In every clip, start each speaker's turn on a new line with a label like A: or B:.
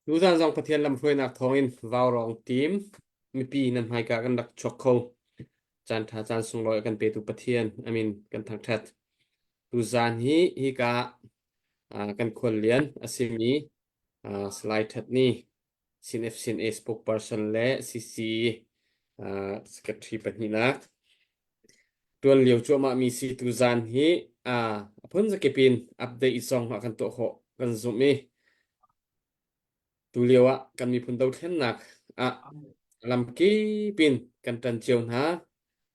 A: รู้จักจองประเทศลำพูนนักทองอินวาวรองทีมมีปีนั้นให้การกันดักช็อกโคจานทาจานส่งลอยกันไปตุประเทศกันทางแทดดูจานฮีกากันควรเลียนอาศิมีสไลด์ทัดนี้ซินเอฟซินเอสปกปอร์สันและซีซีสกัดที่ปัญหาตัวเลี้ยวจัวมามีสิตูจานฮีเพิ่นจะเก็บเป็นอัปเดตอีกสองหักกันตัวหกันสุมี tu liều ạ cần mi phun đầu thiên nạc làm kí pin cần trần chiều na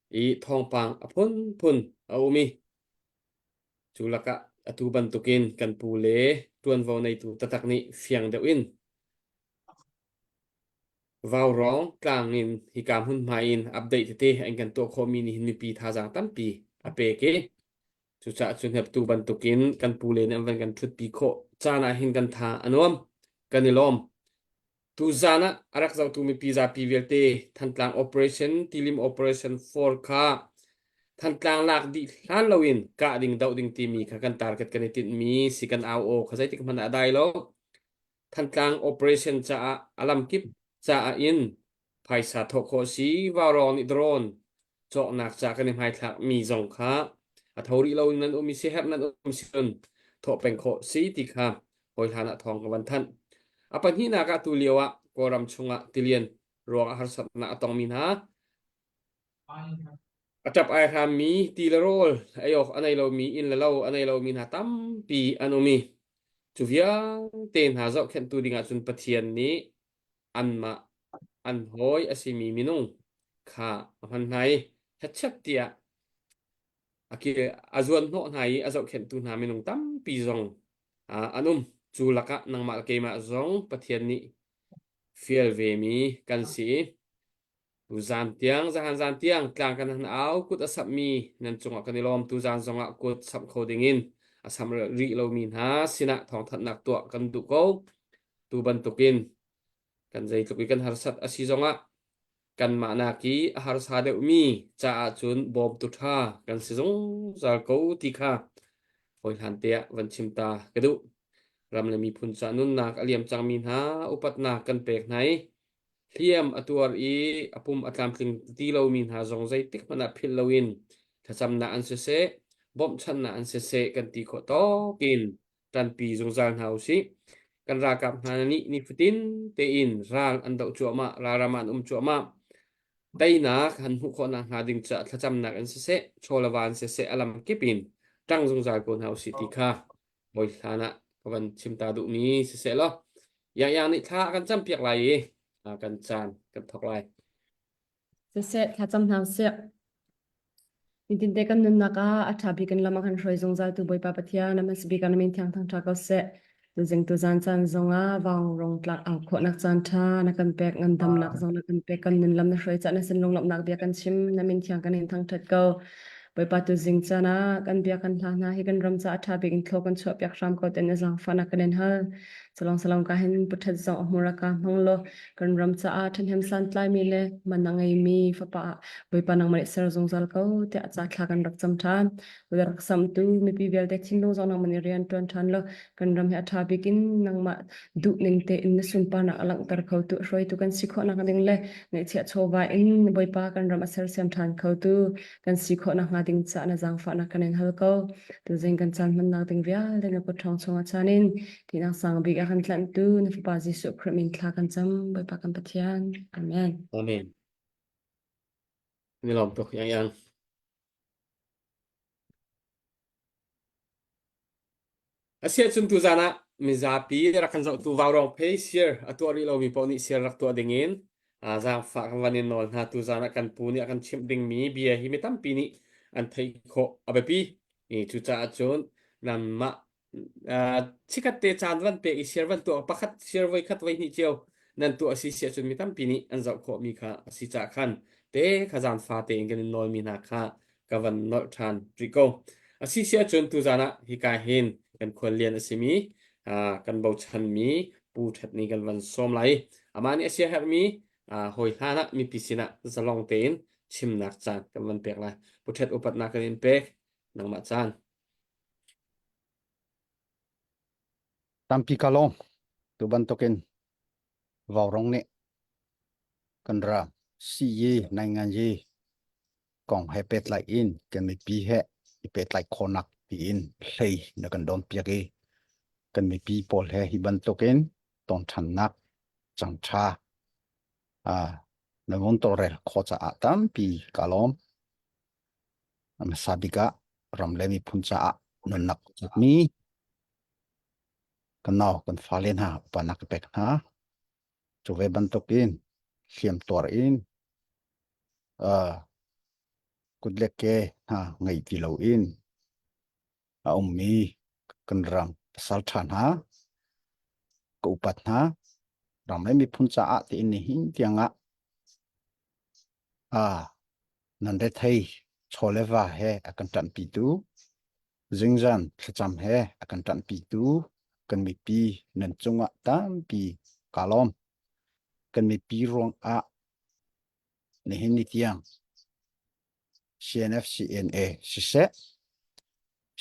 A: ý thong pang phun phun mi chú là cả tu ban tu kin cần pu lệ tuần vào này tu tatak ni phiang deu in vào rong klang in hi kam hun mai in update te anh cần tu kho mi ni hin mi pi tha jang tam pi ape ke chú cha chun hep tu ban tu kin cần pu lệ nem van cần thut pi kho cha na hin cần tha anom cần ni lom tu zana arak zau tu mi pizza pvlte than tlang operation tilim operation 4 kha than tlang lak di hlan lowin ka ding dau ding ti mi kha kan target kan tin mi sikan aw o khazai tik man adai lo than tlang operation cha alam kip cha in phaisa tho kho si waron i drone chok nak cha kan hai thak mi zong kha a thori lo nan mi se hep nan sin tho peng kho si ti kha hoi hana thong ka ban than apan hi na ka tu liwa koram chunga tilian ruang har sat na atong min ha atap ai ha mi ti la rol ayok anai lo mi in la lo anai lo min ha tam pi anomi chuvia ten ha zo khen tu dinga chun pathian ni an ma an hoi asimi minung kha han nai chat chat tia akire azuan no nai azok khen tu na minung tam pi zong anum chu laka nang mal ke ma zong pathian ni fiel ve mi kan si tu zan tiang zahan zan tiang tlang kan han au kut asap mi nan chunga kan ilom tu zan zonga kut sap khoding in asam ri lo min ha sina thong that nak to kan du ko tu ban tukin kan zai tuki kan har sat asi zonga kan ma na ki har sa de mi cha chun bom tu tha kan si zong zal ko ti kha hoi han te van chim ta ke du ram le mi phun cha nun nak aliam chang min ha upat na kan pek nai hiam atuar apum atlam tling ti lo min ha zong zai tik mana phil loin thacham na an se bom chan na an se kan ti kho to kin tan pi zong zang hau si kan ra kap na ni fitin te in ral an dau chu ma ra raman chu ma dai na kan hu kho na ha ding cha thacham na an se cholawan se alam kipin tang zong zai kon hau si ti kha boi thana kawan chimta du mi se lo yang ni tha kan cham piak laiกันจานกันทอกไล
B: เสร็จถ้าจำทางเสียมิตินเด็กันนึนนักอาชาบิกันละมาคันช่วยจงใจตัวบอยปาปะเทียนะมันสบิกันมินทางทางทากเอาเสะตัวจึงตัวจานจานจงวางรองปลักเอาขวนักจานทานักกันแปกเงินทำนักจงนักกันแปกกันนึนลำนักช่วยจัดนักสินลงลำนักเบียกันชิมนะมินทางกันเห็นทางทัดเก่าบอยปาตัวจึงจานะกันเบียกันทางนะให้กันรำจะอาชาบิกันโคกันชอบอยากรำก็เต็นจังฟันนักกันเห็นฮะสลองกันเห็นพุทธจงอมุรกามังโลกันรำจะอาทันเห็นสันตลายมีเลยมันนังไงมีฟ้าป่าบอยปานังมันเสรจงจัลเขาแต่อาจจะคลากันรักจำทานเวลารักจำตูมีปีเวลเด็กชินโลจงนังมันเรียนตัวนทันโลกันรำให้อาชาบิกินนังมาดุนิงเตอินสุนปานักอลังตระเขาตุช่วยตุกันสิขอนักดิ่งเลยในเทียโชวาอินบอยปากันรำอาศัยเสียมทานเขาตุกันสิขอนักดิ่งจะนักจังฟ้านักกันเห็นเขาเขาตัวเองกันจันมันนักดิ่งเวียเรื่องปทองชงอาจารย์นินที่นักสังบิกกันทันตูนฟิปาจิสุครมินคลากันจำบอยปากันปะเทียนอาเมน
A: อาเมนนี่ลองตกยังอาเซียนจุนtu zana mi zapi rakan zau tu varong pe share atua ri lo mi poni share rak tu adingin za fa kan wanin nol na tu zana kan pu ni akan chim ding mi bia hi mi tam pi ni an thai kho abepi ni chu cha chun nam ma chikat te chan wan pe i share wan tu pakhat share vai khat vai ni cheu nan tu asi sia chun mi tam pi ni an zau kho mi kha asi cha khan te khazan fa te ngin nol mi na kha kawan nol than triko asi sia chun tu zana hi ka hinกันควรเรียนสิมีกันเบาชันมีปูถัดนี้กันวันส้มไหลอามานี่เสียครับมีหอยฮานะมีปิสินะจะลองเต้นชิมนักจานกันวันเปียกละปูถัดอุปัตนากันเองเป๊กนังมาจาน
C: Tampi kalon tu ban token vào rong nè cần ra si ye nai ngan ye kong he pet lại in cần mi pi he pet lại konak pi in play na kan don pia ge cần mi pi pol he hi ban token ton than nak chang cha na ngon to re kho cha atam pi kalom am sabika ram le mi phun cha non nak mi kan naw kan falen ha panak pek ha chu ve ban token khiam tor in kudlek ke ha ngai ti lo in mi kan ram sal than ha ko pat ha ram le mi phun cha a ti in hin tianga nan de thei cholewa he akan tan pi tu jingjan khacham he akan tan pi tu kan mi pi nan chunga tam pi kalom kan mi pi rong a ne hin ni tiang CNF CNA sise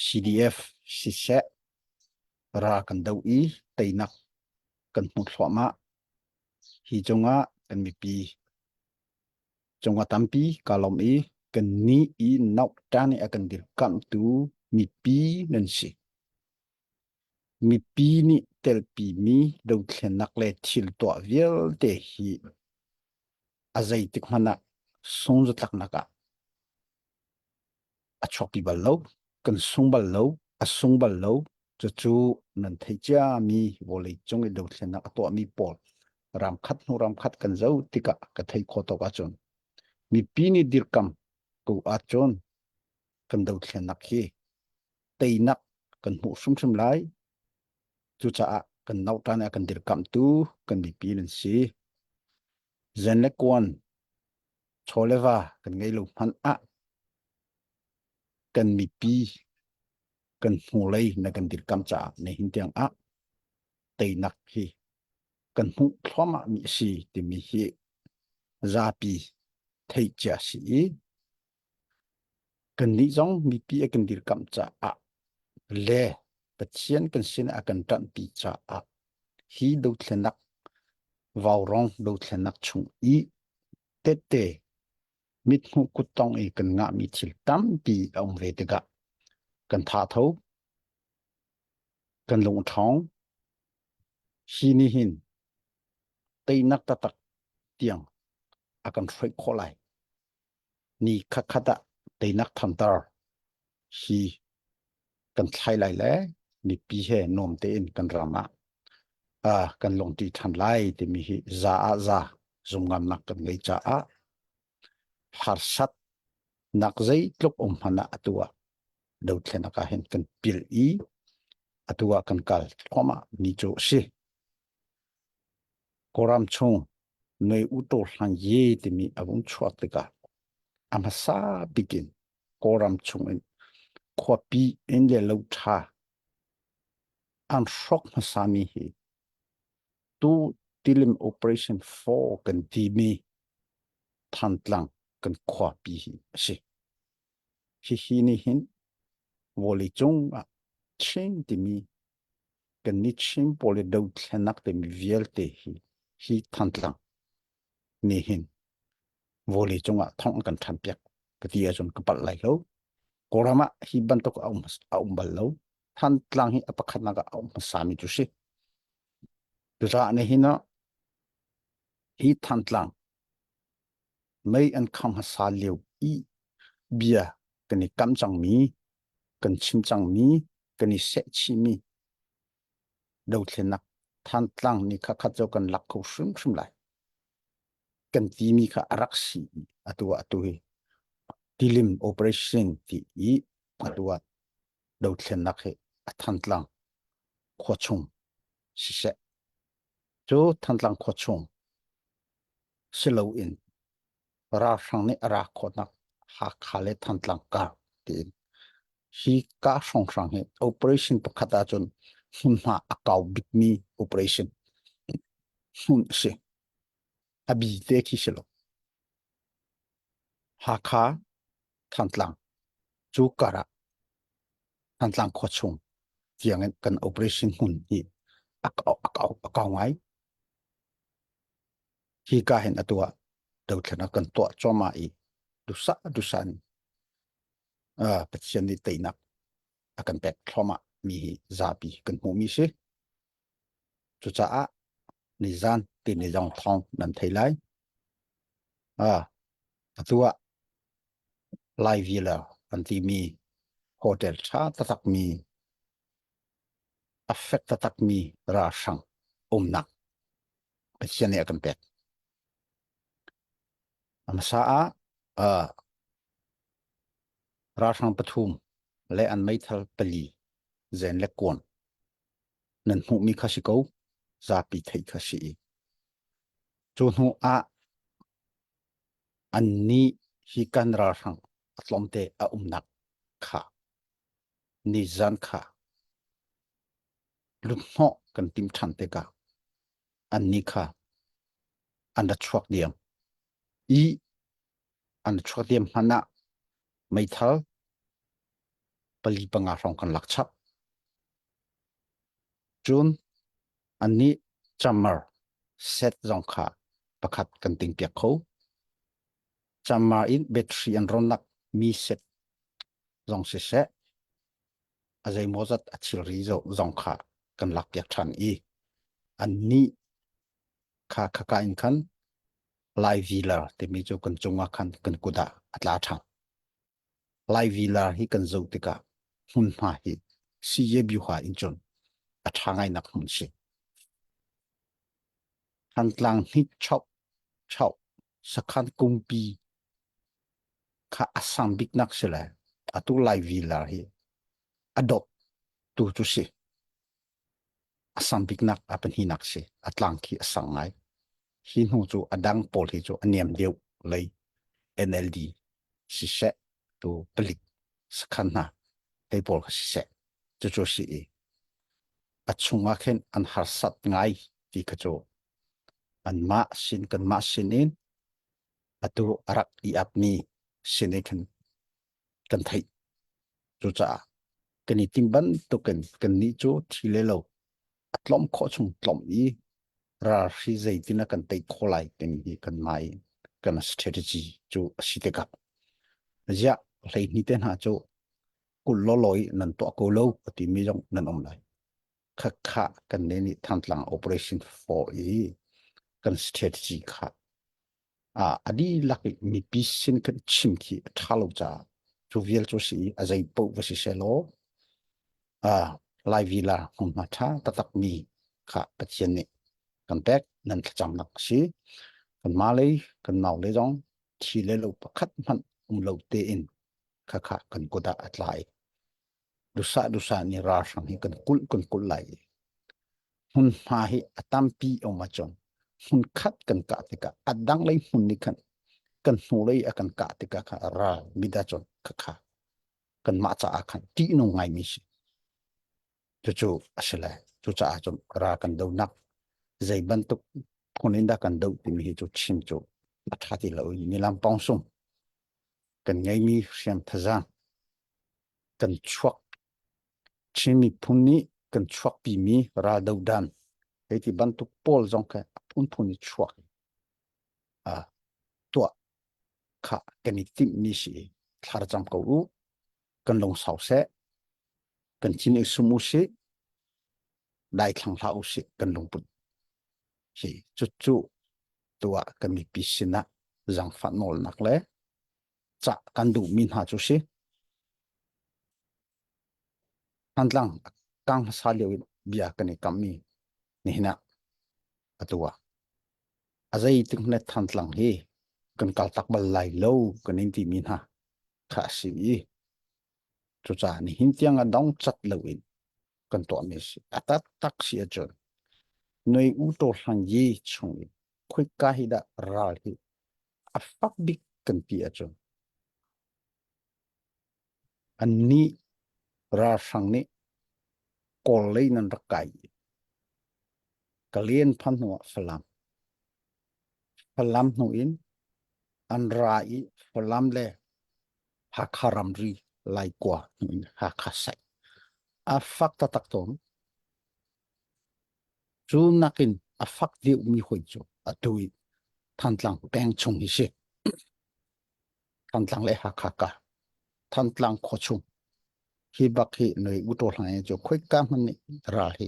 C: CDF sise ra kan dau i tainak kan mu thoma hi chunga kan mi pi chunga tampi kalom i kan ni i nau tani akan dir kam tu mi pi nan si mi pi ni tel pi mi dau thlen nak le thil to vial te hi azai tik mana song tak naka a chopi bal lo kan sung bal lo a sung bal lo chu nan thei cha mi volei chong e dau thlen nak to mi pol ram khat kan zau tika ka thei kho to ka chon mi pi ni dir kam ko a chon kan dau thlen nak hi tei nak kan mu sum lai chu cha kan nau tan kan dir kam tu kan mi pi nan si zen le kon cholewa kan ngei lo han kan mi pi kan mu lai na kan dir kam cha ne hin tiang tei nak hi kan mu thoma mi si ti mi hi za pi thei cha si kan ni zong mi pi kan dir kam cha le pathian kan sin akan tan pi cha hi do thlenak vào rong do thlenak chung i te mit hu kutong i kan nga mi thil tam pi ong ve te ga kan tha tho kan long thong hi ni hin tei nak ta tak tiang akan throi kholai ni khakha tei nak tham tar hi kan thlai lai le ni pi he nom te in kan rama kan long ti than lai te mi hi za zum ngam nak kan ngai cha har sat nak zai tlok hana atua do thlena ka hen kan pil i atua kan kal khoma ni cho si koram chung nei u to hlan ye te mi abung chhuat te ka amasa bikin koram chung in khopi in le lo tha an shok masami hi tu tilim operation 4 kan ti mi than tlang kan khopi hi si ni hin voli chung chen ti mi kan ni chen pole do thlenak te mi viel te hi than tlang ni hin voli chung thong kan than piak ka ti a chon ka pal lai lo korama hi ban to aum bal lo than tlang hi apakhat na ka aum sami tu si tu ra ne hin na hi than tlang mai an kham ha sa liu i bia kan ni kam chang mi kan chim chang mi kan ni se chi mi do thlenak than tlang ni kha kha cho kan lak ko shum lai kan ti mi kha arak si atu hi tilim operation ti i atua do thlenak he than tlang kho chung si se cho than tlang kho chung silo in ra sang ne ra kho nak ha khale than tlang ka tin hi ka sang he operation pakhata chon hunma akau big mi operation hun se abi te ki silo ha kha than tlang chu kara than tlang kho chung tiang kan operation hun hi cao ngay khi cả hiện atua đầu tiên là cần tua cho mai du san bắt chân đi tây nặc akan pek thoma mi zapi kan hu mi se chu cha ni zan ti ni jong thong nan thei lai atua lai villa anti mi hotel cha tatak mi affect tatak mi ra sang nak bắt chân ni akan pek amasa ra sang pathum le an mai thal pali zen le kon nan hu mi khashi ko zapi thei khashi chu hu an ni hi kan ra sang atlomte nak kha ni zan kha lu ho kan tim than te ka an ni kha an da chuak diam an chuak diam hana mai thal pali panga rong kan lak chap chun an ni chamar set zong kha pakhat kan ting piak kho chamar in battery an ronak mi set zong se azai mozat achil ri zo zong kha kan lak piak than an ni kha ka in khan lai villa te mi jo kan chunga khan kan kuda atla thang lai villa hi kan zo te ka hun ma hi si ye bi hwa in chon athangai nak hun si han tlang hi chau sakhan kumpi kha asam big nak sela atu lai villa hi adop tu si asam big nak apan hi nak si atlang ki asangai hin hu chu adang pol hi chu aniam deu lei NLD si se tu pelik sakhan na tei pol si se chu si achunga khen an har sat ngai ti ka chu an ma sin in atu arak I apni sin kan thei chu cha kan itim ban to kan ni chu thile lo atlom kho chung tlom I ra si zai tina kan tei kholai ten hi kan mai kan strategy chu asiteka ja lei ni ten ha chu kul lo loi nan to ko lo ati mi jong nan om lai kha kan ne ni thantlang operation for kan strategy kha adi laki mi pisin kan chim ki thalo cha chu vial chu si azai po va si selo lai villa hum ma tha tatak mi kha patien ni kan tek nan cham nak si kan ma le kan naw le jong thi le lo pakhat man lo te in kha kan koda atlai dusa ni ra sang hi kan kul lai hun ma hi atampi o ma chon hun khat kan ka te ka adang lai hun ni kan hu lai akan ka te ka ra mida chon kha kan ma cha khan ti no ngai mi si chu asela chu cha chon ra kan do nak zai ban tuk konin da kan do ti mi chu chim chu athati lo ni lam pong sum kan ngai mi siam thazan kan chuak chimi phuni kan chuak pi mi ra do dan ti ban tuk pol jong ka phuni chuak tua kha kan ni tim mi si thar cham ko u kan long sau se kan chin sumu si dai thang la u si kan long put si chu tua kan mi pisina zang fa nol nak le cha kan du min ha chu si handlang kang sa leu bia kan ni kam mi ni hina atua azai ting ne thandlang hi kan kal tak bal lai lo kan in ti min ha kha si chu cha ni hin tiang a dong chat lo in kan to mi si atat tak si a chon noi u to hlang yi chung khoi ka hi da ra hi a fak big kan pi a chon an ni ra sang ni kol lei nan rakai kalien phan no falam no in an rai falam le ha kharam ri lai kwa in ha khasai a fak ta tak ton chú nakin a phak diu mi hoi chu a tui than tlang peng chung hi se than tlang le ha kha ka than tlang kho chung hi bak hi noi u to hlang chu khoi ka man ni ra hi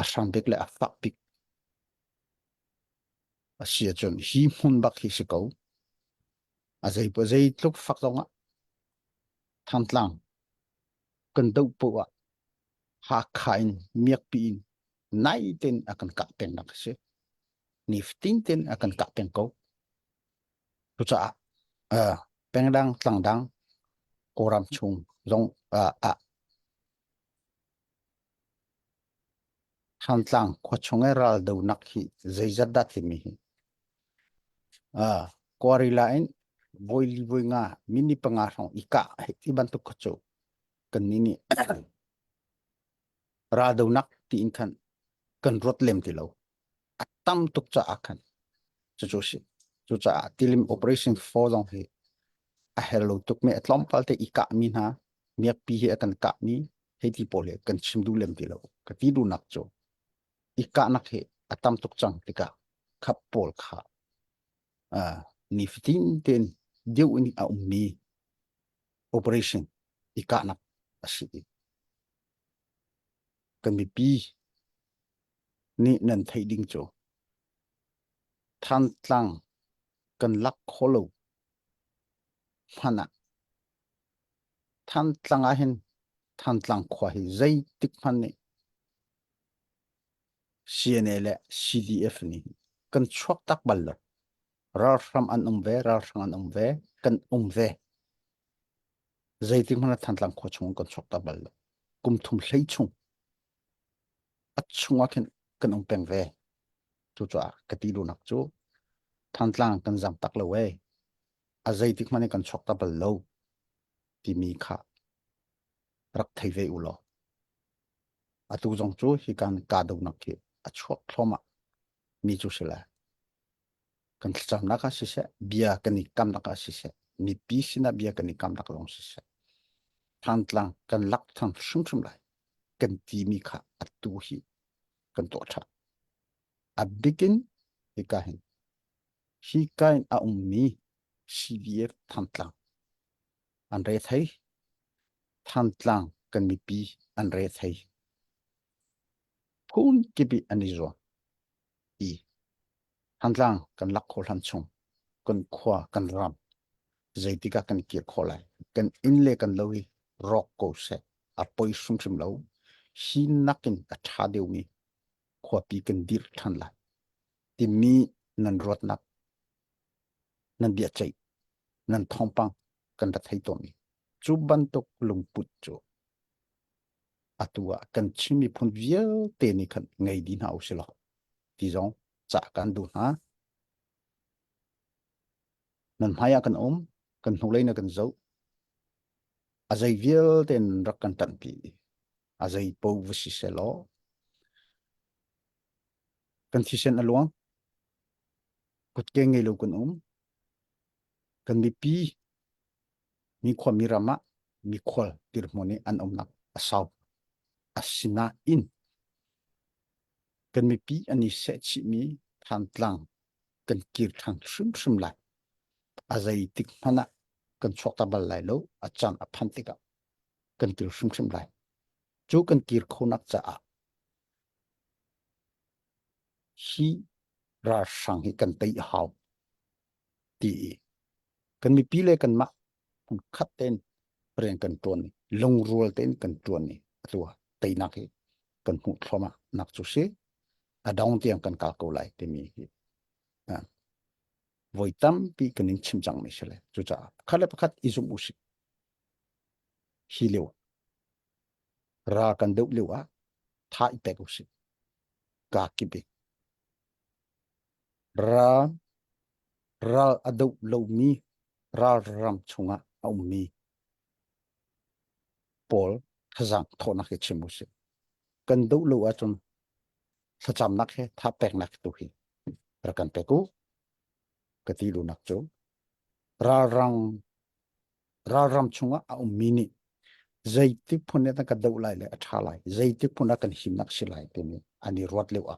C: a sang bek le a phak pik a sia chun hi mun bak hi se ko a zai po zai tluk phak zonga than tlang kan dau po a ha khain miak pi in nai ten akan ka peng nak se nifting ten akan ka peng ko tu cha peng dang tlang dang koram chung zong than tlang kho chung e ral do nak hi zai zat dat mi hi kwari la in boili boi nga mini panga rong ika ti ban tu kho chu kan ni ni ra do nak ti in khan kan rot lem ti lo atam tuk cha akhan chu chu si chu cha tilim operation for dong hi a hello tuk me atlom palte ika min ha miak pi hi akan ka ni heti pole kan chimdu lem ti lo ka ti du nak chu ika nak he atam tuk chang tika khap pol kha ni fitin ten deu ni a ummi operation ika nak asi kan mi pi ni nan thai ding chu than tlang kan lak kholo hana than tlang a hen than tlang khwa hi zai tik phan ni CNL CDF ni kan chhuak tak bal lo rar ram an ve rar sang an ve kan ve zai tik mana than tlang khwa chung kan chhuak tak bal lo kum thum hlei chung at chunga kan peng ve chu cha ka ti lu nak chu than tlang kan jam tak lo we a zai tik mana kan chhuak tak bal lo ti mi kha rak thei ve u lo atu jong chu hi kan ka do nak ki a chhuak thloma mi chu sela kan cham naka si se bia kan ni kam naka si se mi pi sina bia kan ni kam nak long si se than tlang kan lak thang shum lai kan ti mi kha atu hi kan to tha a begin hi ka hin hi kain a mi CDF than tlang an re thai than tlang kan mi pi an re thai phun ki bi ani zo i than tlang kan lak khol han chung kan khwa kan ram zai tika kan ki kholai kan inle kan lowi rock ko se a poi sum lo hi nakin a tha deu mi khwa pi kan dir than la ti mi nan rot nak nan bia chai nan thongpang kan da thai to mi chu ban tok lung put chu atua kan chimi phun vial te ni khan ngai din hau se lo ti jong cha kan du ha nan haya kan hulai na kan zo azai vial ten rak kan tan pi azai po visi se lo kan thi sen along kut ke ngai lo kan kan mi pi mi khwa mi rama mi khwal tir moni an nak asaw asina in kan mi pi ani se chi mi than tlang kan kir thang shum lai azai tik hana kan chok ta bal lai lo achan a phan tika kan kir shum lai chu kan kir khonak cha a hi ra sang hi kan tei hau ti kan mi pi le kan ma kun khat ten preng kan ton long rual ten kan ton ni tua tei nak hi kan hu thloma nak chu se a dong tiang kan kal ko lai te mi hi voi tam pi kan in chim chang me sele chu cha khale pakhat izum usi hi leo ra kan deuh leo a tha i pe usi ka ki be ra adeuh lo mi ra ram chunga au mi pol khazang thona ke chimusi kan deuh lo a chun thacham nak he tha pek nak tu hi ra kan pe ku ka ti lu nak chu ra ram chunga au mi ni zai tik phun ne ta ka deuh lai le a tha lai zai tik phun kan him nak si lai te mi ani ruat lewa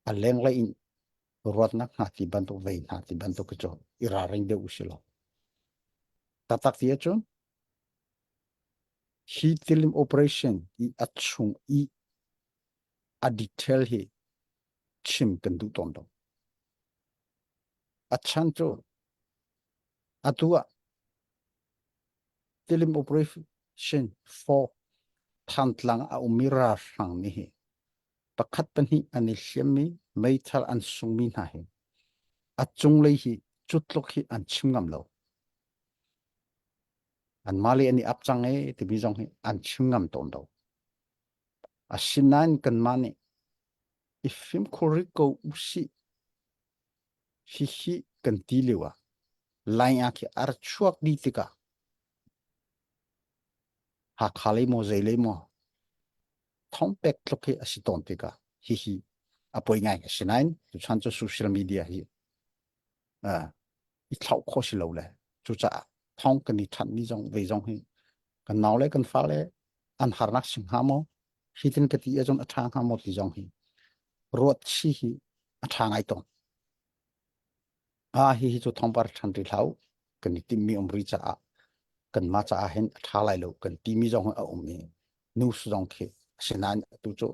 C: aleng la in ruat nak hati bantu vein hati bantu kejo iraring de usilo tatak dia chun hi tilim operation I achung I a detail hi chim kendu tondo achan cho atua tilim operation for thantlang a umira sang ni hi pakhat pan hi ani hliammi meithal an sungmi na hi achung lei hi chutlok hi an chimngam lo an mali ani apchang e ti bizong hi an chimngam tondo asinan kan mani ifim koriko usi hi kan tiliwa lain aki ar chuak di tika ha khali mo zele mo thong pek tlok hi asiton tika hi apoi ngai asinan tu chan cho social media hi I thau kho si lo le chu cha thong kan ni than ni jong ve jong hi kan naw le kan fa le an harnak sing ha mo hitin ka ti a jong athang ha mo ti jong hi ruat chi hi athang ai ton hi chu thong par than ri thau kan ni tim mi ri cha kan ma cha hen tha lai lo kan ti mi jong a mi nu su jong khe sinan tu chu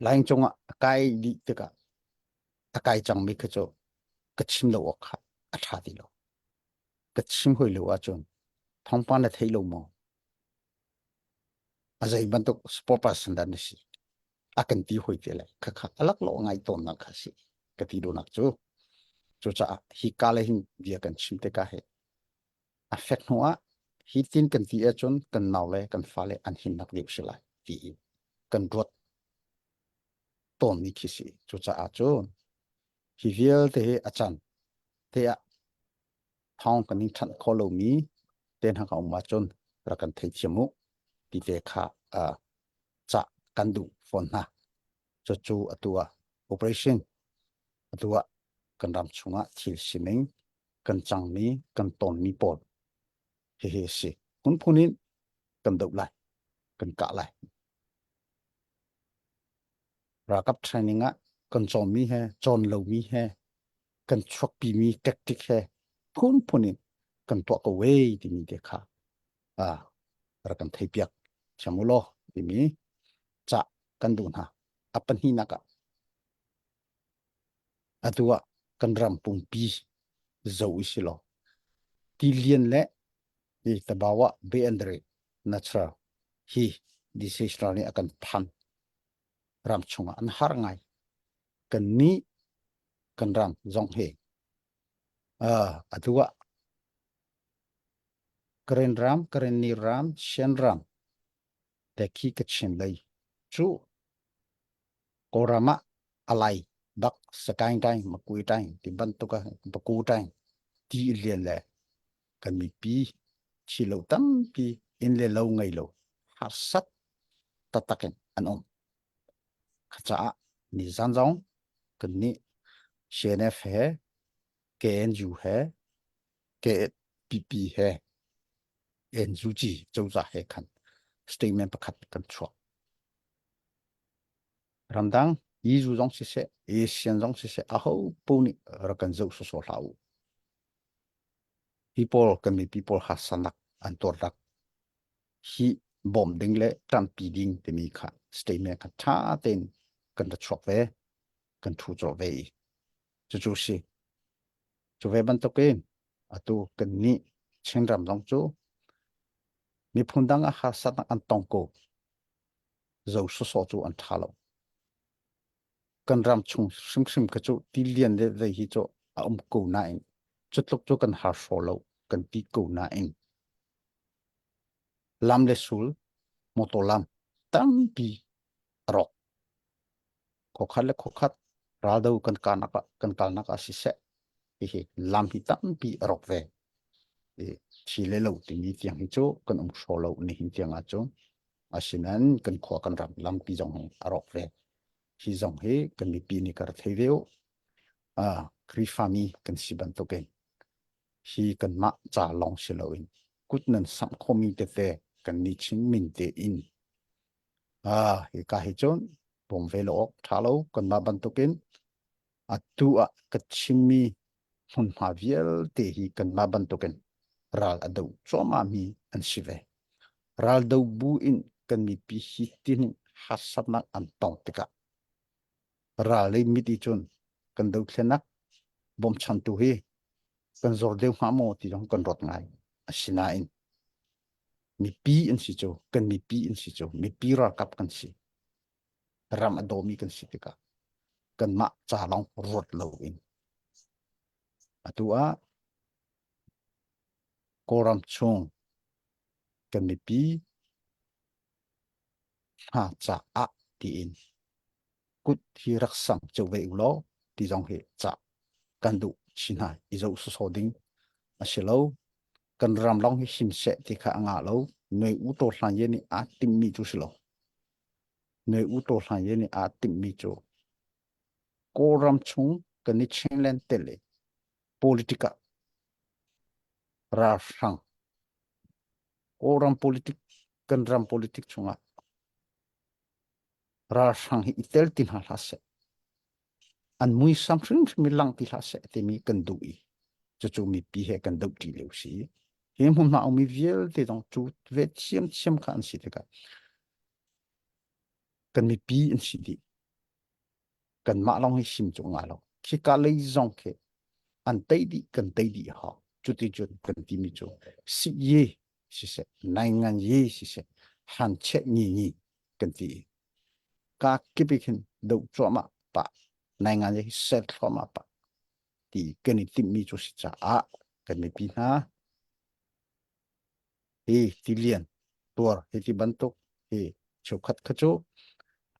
C: lain chong a kai di te ka a kai chang mi kha chu ka chim lo kha a tha ti lo ka chim hoi lo a chon thong pa na thei lo mo a zai ban to sport person dan si a kan ti hoi te le kha alak lo ngai ton na kha si ka ti do nak chu chu cha hi ka le hin dia kan chim te ka he affect noa hi tin kan ti a chon kan naw le kan fa le an hin nak liu sila ti kan rot ton ni khi si chu cha a chon hi vial te a chan te a thong kan ni than kho lo mi ten ha ka ma chon ra kan thei chimu ti te kha cha kan du phone na cho chu atua operation atua kan ram chunga thil simeng kan chang mi kan ton mi pol he si kun phunin kan dau lai kan ka lai ra kap training a kan chon mi he chon lo mi he kan chok pi mi tactic he phunin kan to ko we ti mi de kha ra kan thei piak chamulo ti mi cha kan du na apan hi na ka atua kan ram pung pi zo isilo ti lien le hi tabawa be andre natural hi disease ni akan phan ram chunga an har ngai kan ni kan ram zong he atua karen ni ram shen ram te ki ka chen lai chu korama alai bak sakai tai makui tai ti ban to ka baku tai ti lien le kan mi pi chi lo tam pi in le lo ngai lo har sat tataken anom khacha ni zan zong kan ni cnf he knu he kpp he nug châu za he khan statement pakhat kan chua ramdang yi zu zong si se asian zong si se a ho pu ni ra kan zo so lau people kan mi people hasanak an tor rak hi bom ding le tam pi ding te mi kha statement kha tha ten kan da chok ve kan thu cho ve chu si chu ve ban to ken atu kan ni chen ram dong chu mi phundang a hasanak an tong ko zo so chu an thalo kan ram chung sim ka chu ti lian le ve hi chu a ko na in chutlok chu kan har follow kan ti ko na in lam le sul motolam tam pi rok khokhat le khokhat rado kan kal naka si se hi lam hi tam pi rok ve chi le lo ti mi tiang hi chu kan follow ni hin tiang a chu asinan kan kho kan ram lam pi jong rok ve hi jong he kan mi pi ni kar thei veo kri fami kan si ban to ken hi kan ma cha long si lo in kut nan sam khomi te te kan ni chin min te in hi ka hi chon bom ve lo tha lo kan ma ban tukin atu a kachimi hun ma viel te hi kan ma ban tukin ral adu choma mi an sive ral do bu in kan mi pi hi tin hasat nak an tong tika ral le mi ti chon kan do thlenak bom chan tu hi kan zor deu ma mo ti jong kan rot ngai asina in mi pi in si cho kan mi pi in si cho mi pi ra kap kan si ram adomi kan si tika kan ma cha long rot lo in atua koram chung kan mi pi ha cha a ti in kut hi rak sam cho ve lo ti jong he cha kan du chin hai i zo so so ding asilo kan ram long hi sim se ti kha nga lo noi u to hlan ye ni a tim mi chu silo nơi u to hlan ye ni a tim mi chu koram chung kan ni chen len tele politika ra sang koram politik kan ram politik chunga ra sang hi itel tin ha hase an mui sam shrim mi lang ti hase te mi kan du I chu chu mi pi he kan du ti leu si he mun ma mi viel te dong chu ve chiam chiam kan si te ka kan mi pi in si di kan ma long hi sim chu nga lo khi ka lei zong ke an tei di kan tei di ha chu ti chu kan ti mi chu si ye si se nai ngan ye si se han che ni ni kan ti ka ki bi khin do cho ma pa nai ngan ye set cho ma pa ti kan ni ti mi chu si cha a kan mi pi na he ti lian tor he ti ban tok he chu khat kha chu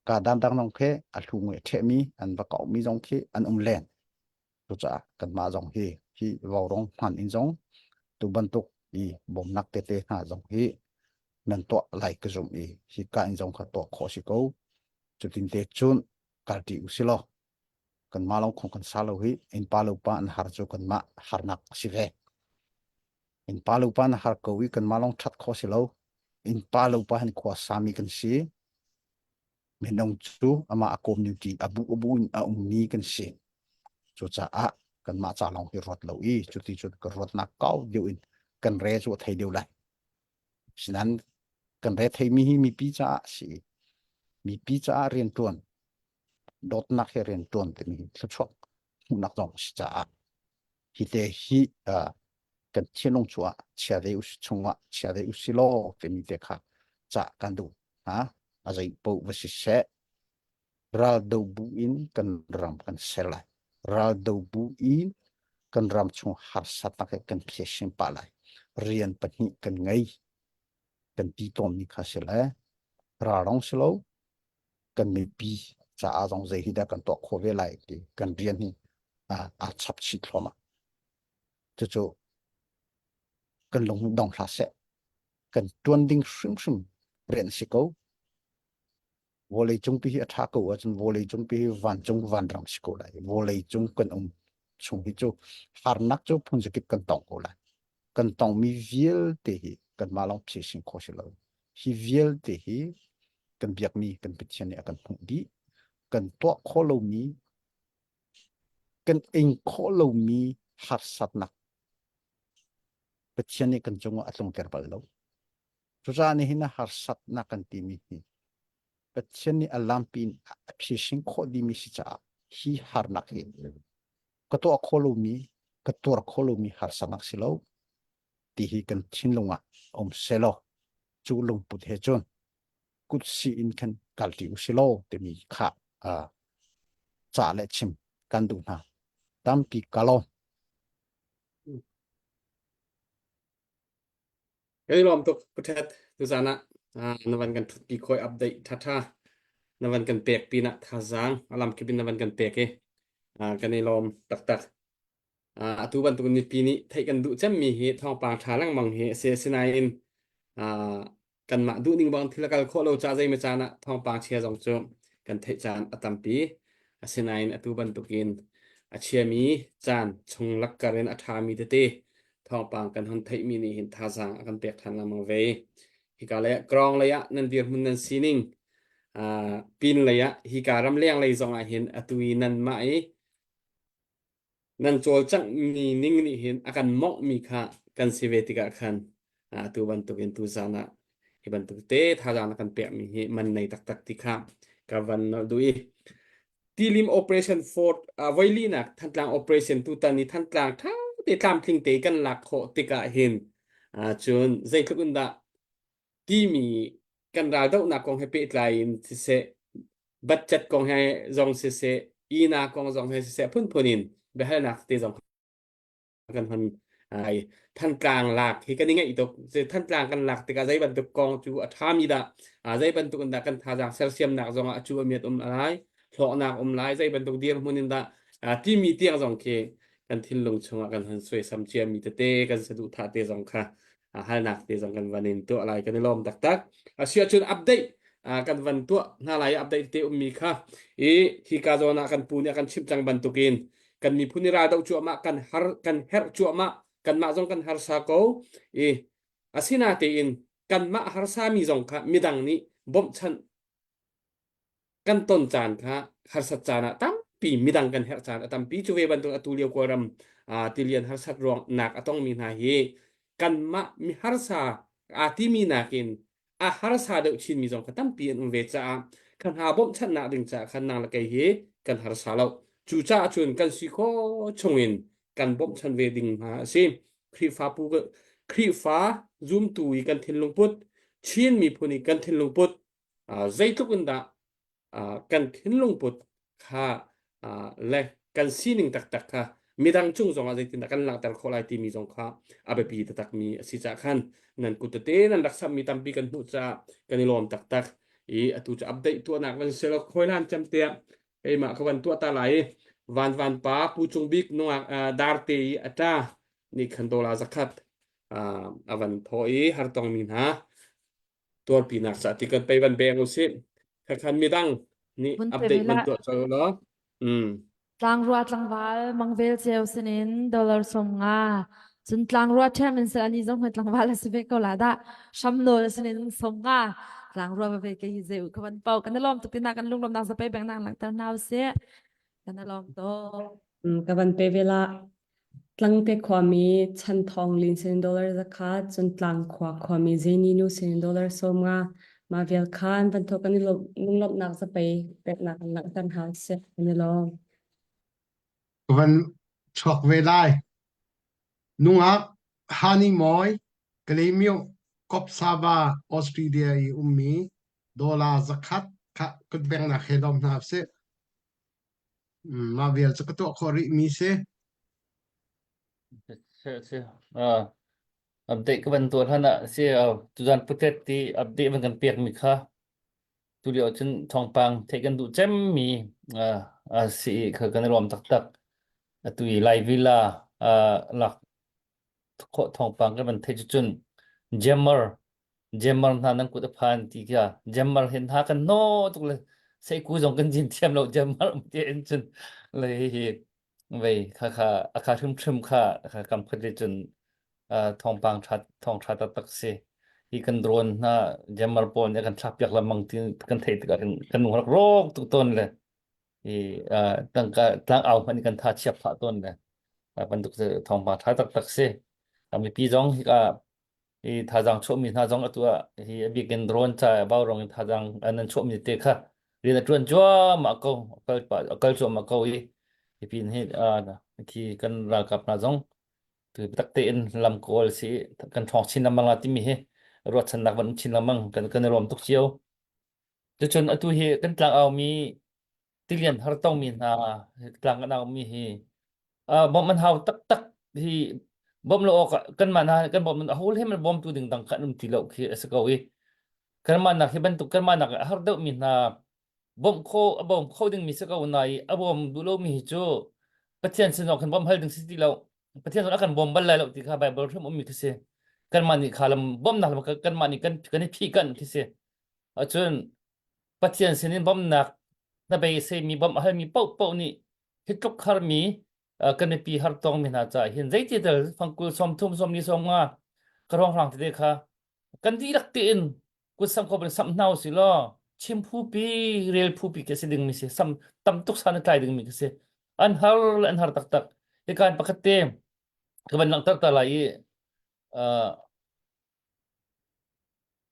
C: ka dan dang nong khe a thu nge the mi an ba ka mi jong khe an len chu cha kan ma jong hi vào rong han in jong tu ban tok I bom nak te te na jong hi nan to lai ka jong hi ka in jong kha to kho si ko chu tin te chun ka ti u si lo kan ma long khong kan sa lo hi in pa lo pa an har chu kan ma har nak si ve in pa lo pa an har ko wi kan ma long that kho si lo in pa lo pa han khwa sami kan si menong chu ama a community abu abu a mi kan si chu cha a kan ma cha long hi rot lo I chu ti chu ka rot na kau deu in kan re chu thai deu lai sinan kan re thai mi hi mi pi cha si mi pi cha rian tuan dot nak he rian tuan te mi chu chok nak dong si cha hi te hi kan chen long chua chia de us chunga chia de us lo te mi te kha cha kan du ha a zai po va si se ral do bu in kan ram kan selai ral do bu in kan ram chung har satak kan kheshin palai rian pani kan ngai kan ti tom ni kha sela ra rong selo kan mi pi cha a jong zai hi da kan to kho ve lai ti kan rian ni a chap chi thloma chu chu kan long dong hla se kan tuan ding shrim shrim rian si ko volei chung pi a tha ko a chun volei chung pi van chung van ram si ko lai volei chung kan chung hi chu har nak chu phun jikip kan tong ko lai kan tong mi viel te hi kan ma long phi sin kho si lo hi viel te hi kan biak mi kan pitchen ni akan phung di kan to kho lo mi kan eng kho lo mi har sat nak pitchen ni kan chung atlong ter bal lo chu za ni hina har sat nak kan ti mi hi pitchen ni alam pin phi sin kho di mi si cha hi har nak hi ka to kho lo mi ka tor kho lo mi har sat nak si lo ti hi kan chin longa selo chu long put he chon kut si in kan kalti u silo te mi kha cha le chim kan du na tam pi kalo
A: cái lom tụcประเทศตุจานะนวันกันปีคอยอัปเดตท่านวันกันเปียกปีนะท่าจางอลัมกิบินนวันกันเปียกกันในลมตักทุบันตุนี้ปีนี้ไทยกันดูจะมีเหตุทองปางทาลังมังเหตุเสียสนายนกันมาดูนิ่งบางทีละกันโคเราจะใจมาจานะทองปางเชียร์จงโจมกันไทยจานอตัมปีเสนายนทุบันตุกินเชียมีจานชงลักการเรนอัฐามีเตทองปางกันหันไทยมีนี่เห็นท่าจางกันเปียกทันละมังเวฮิกาเลยกรองระยะนันเดียร์มุนนันซีนิง ปีนระยะฮิการำเลียงเลยซองเห็นอตุยนันมานั่นโจลจังมีนิ่งนี่เห็นอาการมอกมีค่ะกันสิเวติกะคันตัวบันตุกินตุซานะบันตุเตทาจานักันเปียมีมันในตักติค่ะกับวันดูอีทีลิมโอเปอเรชั่นฟอร์ดไวลีนักท่านกลางโอเปอเรชั่นตุตันนี้ท่านกลางท่าติดตามพลิงเตกันหลักโคติกะเห็นจนใจทุกุนดาที่มีกันราวดอกนักกองให้เปิดไลน์เสบัดจัดกองให้จงเสอีนากองจงให้เสพุ่นพนินไปให้นักเตะจงกันพันไอ้ท่านกลางหลักที่กันยังไงอีกตัวท่านกลางกันหลักแต่ก็ใจบรรทุกกองจูอัฐามีดาใจบรรทุกกันดากันทาจากเซลเซียมหนักจงจูเมียดอะไรหลอกหนักหลายใจบรรทุกเดียร์มุนินดาที่มีเตียงจงเคกันทิ้งลงชงกันหันสวยซ้ำเชียมีเตะกันสะดุดท่าเตะจงค่ะให้นักเตะจงกันวันนี้ตัวอะไรกันในล้อมตักเชื่อชวนอัปเดตกันวันตัวน่าไรอัปเดตเตะมีค่ะที่กาโซนากันปูเนี่ยกันชิปจังบรรทุกินกันมีผู้นิราดอกจัวมากันฮาร์กันเฮร์จัวมากันมาจงกันฮาร์ซาโกอาศินาเตอินกันมาฮาร์ซามีจงค่ะมีดังนี้บ่มชันกันต้นจานค่ะฮาร์สัจจานะตั้มปีมีดังกันเฮร์จานตั้มปีจูเวบันตุอตุเลียวกวรำติเลียนฮาร์สักรองนักต้องมีนาเฮกันมามีฮาร์ซาที่มีนากินฮาร์ซาเดอชินมีจงค่ะตั้มปีอันเวจ้ากันหาบ่มชันนักดึงจ้าขันนางละไกเฮกันฮาร์ซาเราจูจ้าชวนกันสิโคชงเงินกันบ่มชันเวดิงมาสิครีฟ้าปูกครีฟ้าซูมตุยกันทินลงพุทชินมีพนิกันทินลงพุทใจทุกันดากันทินลงพุทค่ะและกันซีนิงตักค่ะมีดังจุงสองอะไรตินกันหลังแต่คนไลที่มีสองค่ะอาเบปีตักมีสิจักขันนั่นกุตเตนั่นรักษามีตัมปีกันหูจ้ากันนิลอมตักตุจะอัปเดตตัวนักวันเสาร์คอยล้านจำเตียมาขวันตัวตาไหลวันป้าผู้จงบิ๊กนัวดาร์เตยอาจารย์นี่ขันโดลาสักขัดวันทอยฮาร์ตองมินฮะตัวปีนักสัตย์กันไปวันเบงอุสิขันมีดังนี่อัปเดตมันตัวเจอแล้ว
D: ตลางรัวตลางวาลมังเวลเจลสนินดอลลาร์สมงาจนตลางรัวเทมันสอันนี้จงเหมือนตลางวาลสิเบกอลาดาชัมโนลสนินสมงาตลางรัวไปเกยเซลขวันเป่ากันนลอมตุกตินากันลุงลมนางสไปแบงนางหลังตะนาวเสียกันนลอมโต
B: กับวันเปเวลาตั้งแต่ความมีชันทองลินเซนดอลลาร์สักขาจนตั้งความมีเจนีนูเซนดอลลาร์สมงามาเวลคานบรรทุกกันนี่ลุงลบนักสไปแบบนักหลังกันหาเสียกันนี่ลอง
E: วันช็อกเวลานุ่งอักฮานีมอยกเลมิวกบซาบาออสเตรเลียมีดอลลาร์สักขัดค่ะกุดแบงนักเฮดอมนาเซมาเวลสักตัวคอริมีเซ
F: Sure. Update ke bantuan hana si tujuan putet ti update dengan pihak Mika tu dia chen Tongpang taken du jam mi si ke kan rom tak tu i live villa lak ko Tongpang ke ban te chun jammer na nang kut phan ti kya jammer hin ha kan no tu le sei ku jong kan jin thiam lo jammer ti en chun le hi vậy kha akha thum kha kam phade chun Tongpang thong that tak se i kan drone na jammer pon ya kan thap yak lamang tin kan thei kan nu rok tu ton le i tang au man kan tha chiap pha ton le ban duk se Tongpang tha tak se mi pi jong hi ka i tha jang chho mi na jong atua hi bi kan drone cha ba rong tha jang anan chho mi te kha ri na tuan jwa ma ko kal chho ma ko i pin hi khi kan ra kap na jong tu tak te in lam kol si kan thong chin lamang ati mi he rot chan nak van chin lamang kan rom tuk chiao tu chon atu hi kan tlang au mi tilian har tong mi na tlang kan au mi hi bom man hau tak hi bom lo kan man ha kan bom man hol he man bom tu ding dang kan ti lo khi asakaw i kan man nak hi ban tu kan man nak har deuh mi na bom kho ding mi sakaw nai abom du lo mi chu pathian sinok kan bom hal ding si ti lo pathian akan bom bal lai lo ti kha bible thum mi kise kan mani khalam bom na kan mani kan phi kan kise achun pathian sinin bom nak na be se mi bom hal mi pau ni hitok khar mi kan pi har tong mi na cha hin zai ti dal fangkul som thum som ni som nga karong rang ti de kha kan di rak ti in ku sam ko sam nau si lo chim phu pi real phu pi ke se ding mi se sam tam tuk san kai ding mi ke se an har tak tak ikan pakate kaban lang tak ta lai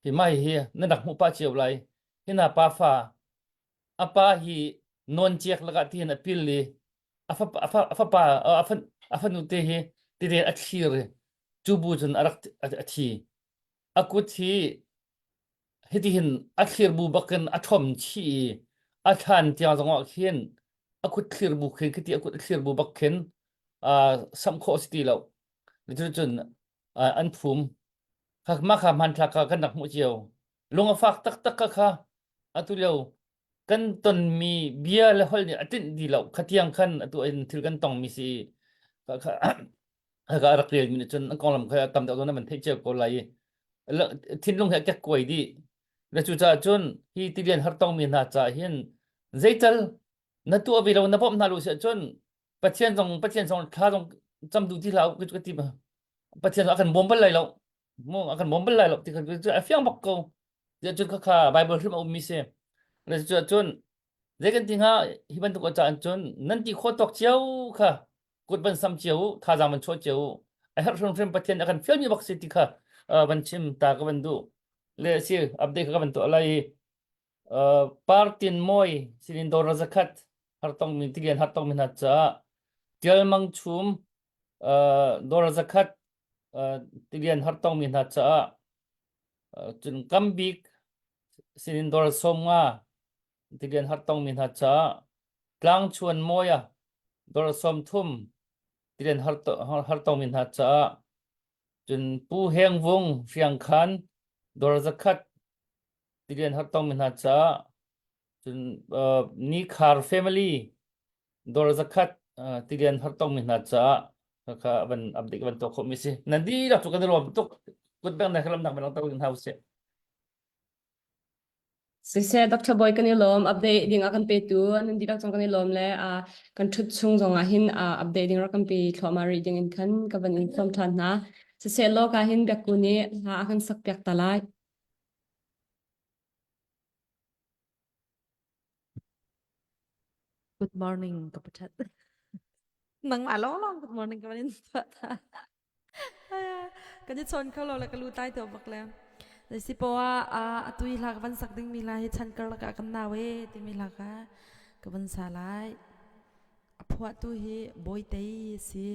F: hi mai hi na dak mu pa chiu lai hina pa fa apa hi non chiak laga ti na pil li afa pa afa nu te hi ti de akhir chu bu chun arak athi akut hi hetihin akhir bu bakan athom chi athan tia zonga khin akut khir bu khin kiti akut khir bu bakken sam kho sti lo litu chun an phum khak ma kha man thaka kan nak mu chiu lunga fak tak tak ka kha atuleu kan ton mi bia le hol ni atin di lo khatiang khan atu en thil kan tong mi si ka ka rak riel mi chun an kong lam kha tam da na man thei che ko lai thin lung he ka koi di le chu cha chun hi ti lian har tong mi na cha hian zaital na tu avi lo na pom na lu se chun pathian song kha dong cham du ti lau ka ti ba pathian akan bombal lai lo mo akan bombal lai lo ti ka afiang bak ko ya chun kha bible hrim au mi se le chu chun zai kan tinga hi ban tu ko cha chun nan ti kho tok chiao kha kut ban sam chiao tha jam man cho chiao ai har from pathian akan fiang mi bak se ti kha ban chim ta ka ban du le si update ka ban to alai partin moi silindor zakat har tong min tigen har tong min ha cha tial mang chum dor zakat tigen har tong min ha cha chun kambik silindor somnga tigen har tong min ha cha tlang chuan moya dor som thum tigen har tong min ha cha chun pu heng vung fiang khan dor zakat tigen har tong min ha cha chun ni khar family dor zakat tigen har tong min ha cha ka ban update ban to kho mi si nandi la tu kan rom tuk kut bang na khalam nak ban taw in house
B: Sise Dr. Boy kan ilom update ding akan pe tu anan di dak chong kan ilom le kan thut chung jong a hin update ding rakan pe thloma ri ding in kan ka ban in som than na sise lo ka hin byak ku ni ha akan sak pyak talai
D: Good morning kapachat nang alo long good morning kabanin ta kan ji chon khalo la kalu tai to bak le si po atui la kan sak ding mi la hi chan kar la ka kan na we ti mi la ka ka ban sa lai apwa tu hi boy tei si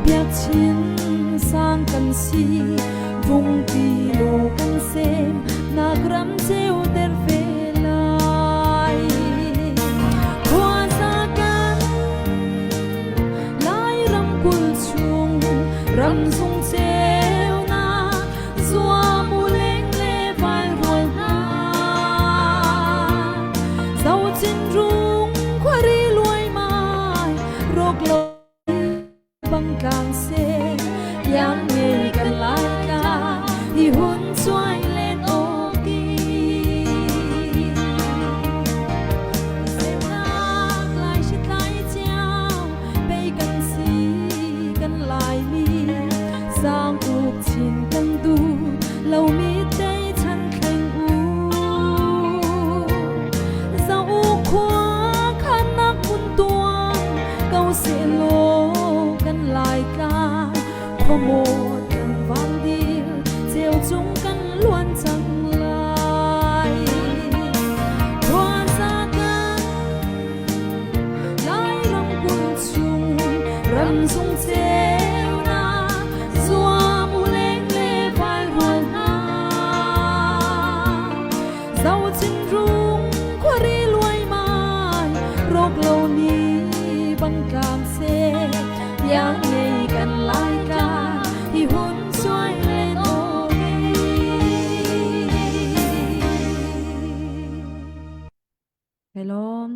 D: biak chin sang kan si vung ti lo kan sem na gram cheu ter ve lai khwa sa kan lai ram kul chung ram sung cheu na zua mu leng le vai roi na sau chin rung khwari luai mai rok lo băng càng xe yang nghe gần lại ca thì hôn xoay lên ô kỳ xem nát lại chết lại treo bay gần si gần lại mi sang cuộc chiến gần tu lâu mi tay chân khanh u dẫu khóa khăn nắp muôn tuang câu sẽ lôกันลายกาขโมดกันวันเดียวเจียวจุงกันล้วนจังลายความสากันลายรำกุนชุงรำซุงเจียวนาสัวมูเล็งเล่ไฟรวยนาเจ้าจินรุงควารีรวยไม้โรคเหล่านี้บังกางเซyang nghe gần lại ca thì hôn xoay lên ôi hello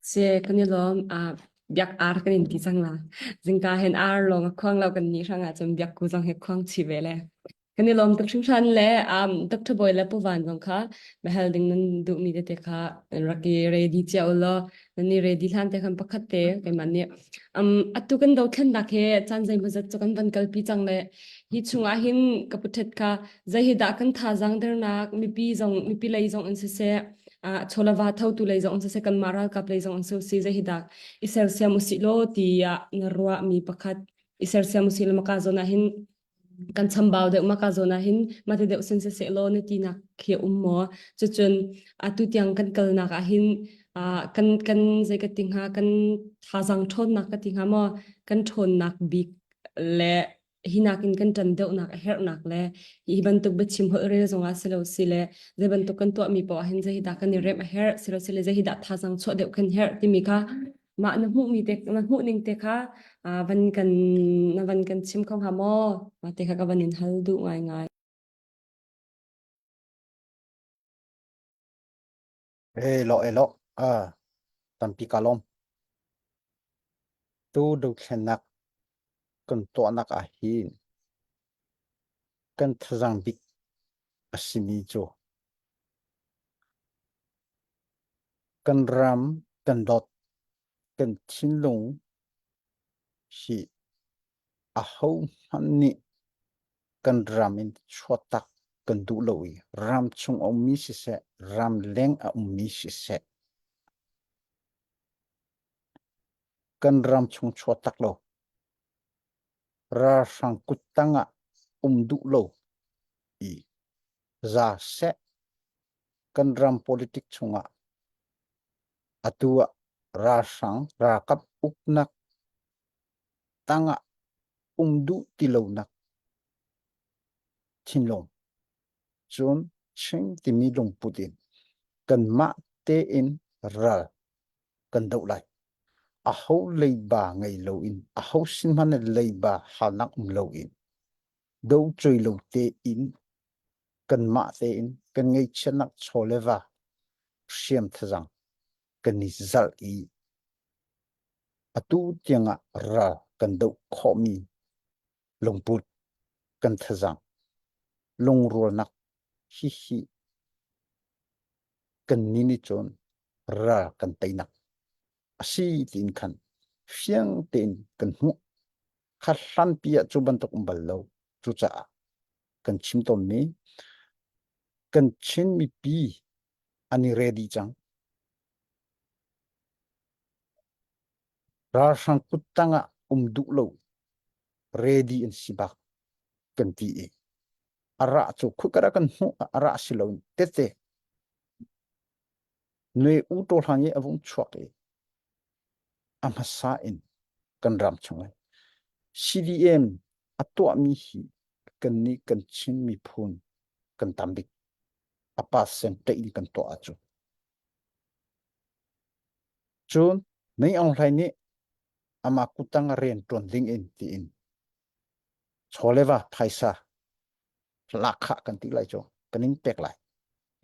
B: se kan ni lom a biak ar kan in ti chang la jingka hen ar long a khwang lo kan ni ranga cham biak ku jang he khwang chi vele kan ni lom tak thing than le tak thboy le puwan jong kha behal ding nan du mi de te kha raki ready cha ulo ni ready than te kham pakhat te ke man ni atu kan do thlan dak he chan jai mazat chokan ban kal pi chang le hi chunga hin kaputhet kha jai hi da kan tha jang der nak mi pi lai jong an se chola va thau tu lei zong se kan maral kap lei zong so si je hidak iser sia musilo ti ya narwa mi pakhat iser sia musil maka zona hin kan chambau de maka zona hin mate de usen se lo ne ti na khe ummo chuchun atu tiang kan kal na ka hin kan zai ka ting ha kan thazang thon na ka ting ha mo kan thon nak bik le hinakin kan tan deuh nak her nak le hi ban tuk be chim ho re zonga selo sile je ban tuk kan to mi po hin je hida kan rem her selo sile je hida tha jang cho deuh kan her ti mi kha ma na hu mi te na hu ning te kha van kan chim khong ha mo ma te kha ka banin hal du ngai ngai
C: ê lọ tam pi kalom tu du khenak kan to nak a hin kan thazang bik asimi cho kan ram kan dot kan chinlung hi a ho hanni kan ramin chotak kan du loi ram chung om mi si se ram leng a mi si se kan ram chung chotak lo ra sang kutanga du lo i za se kan ram politik chunga atua ra sang ra kap uknak tanga du tilaunak chinlong chun ching timi long putin kan ma te in ra kan dau lai a ho lei ba ngai lo in a ho sin man lei ba hanak lo in do chui lo te in kan ma te in kan ngai chanak choleva siam thazang kan ni zal i atu tianga ra kan dau khomi longput kan thazang long ro nak hi kan nini chon ra kan tainak asi tin khan fiang ten kan hu khan pia chuban tok umbal lo chu cha kan chim tom ni kan chin mi pi ani ready chang ra sang kutanga du lo ready in sibak kan ti e ara chu khukara kan hu ara silo tete noi u to hlange avung chwak e amasa in kan ram chung ai CDM atwa mi hi kan ni kan chin mi phun kan tambik apa sen te in kan to achu chun nei ong lai ni ama kutang ren ton ding in ti in cholewa phaisa lakha kan ti lai cho kaning pek lai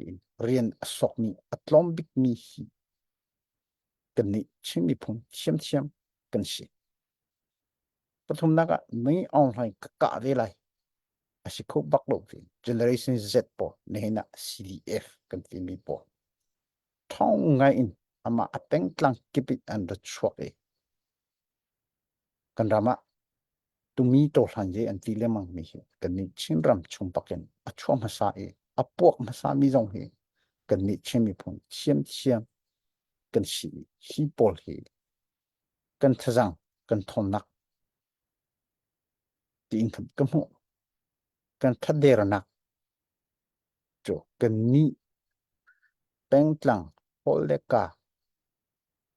C: in rian asok ni atlom bik mi hi kan ni chin mi phun chiam chiam kan si pathum naga nei ong lai ka ve lai asiko baklo generation Z po nehna CDF kan ti mi po thong ngai in ama ateng tlang kipit and the chok e kan rama tumi to hanje an ti lemang mi hi kan ni chinram chum paken a chom hasa e a pok hasa mi jong he kan ni chemi phun chiam chiam kan si hi pol he kan thajang kan thon nak ti in tham kamu kan thadera nak cho kan ni peng tlang holeka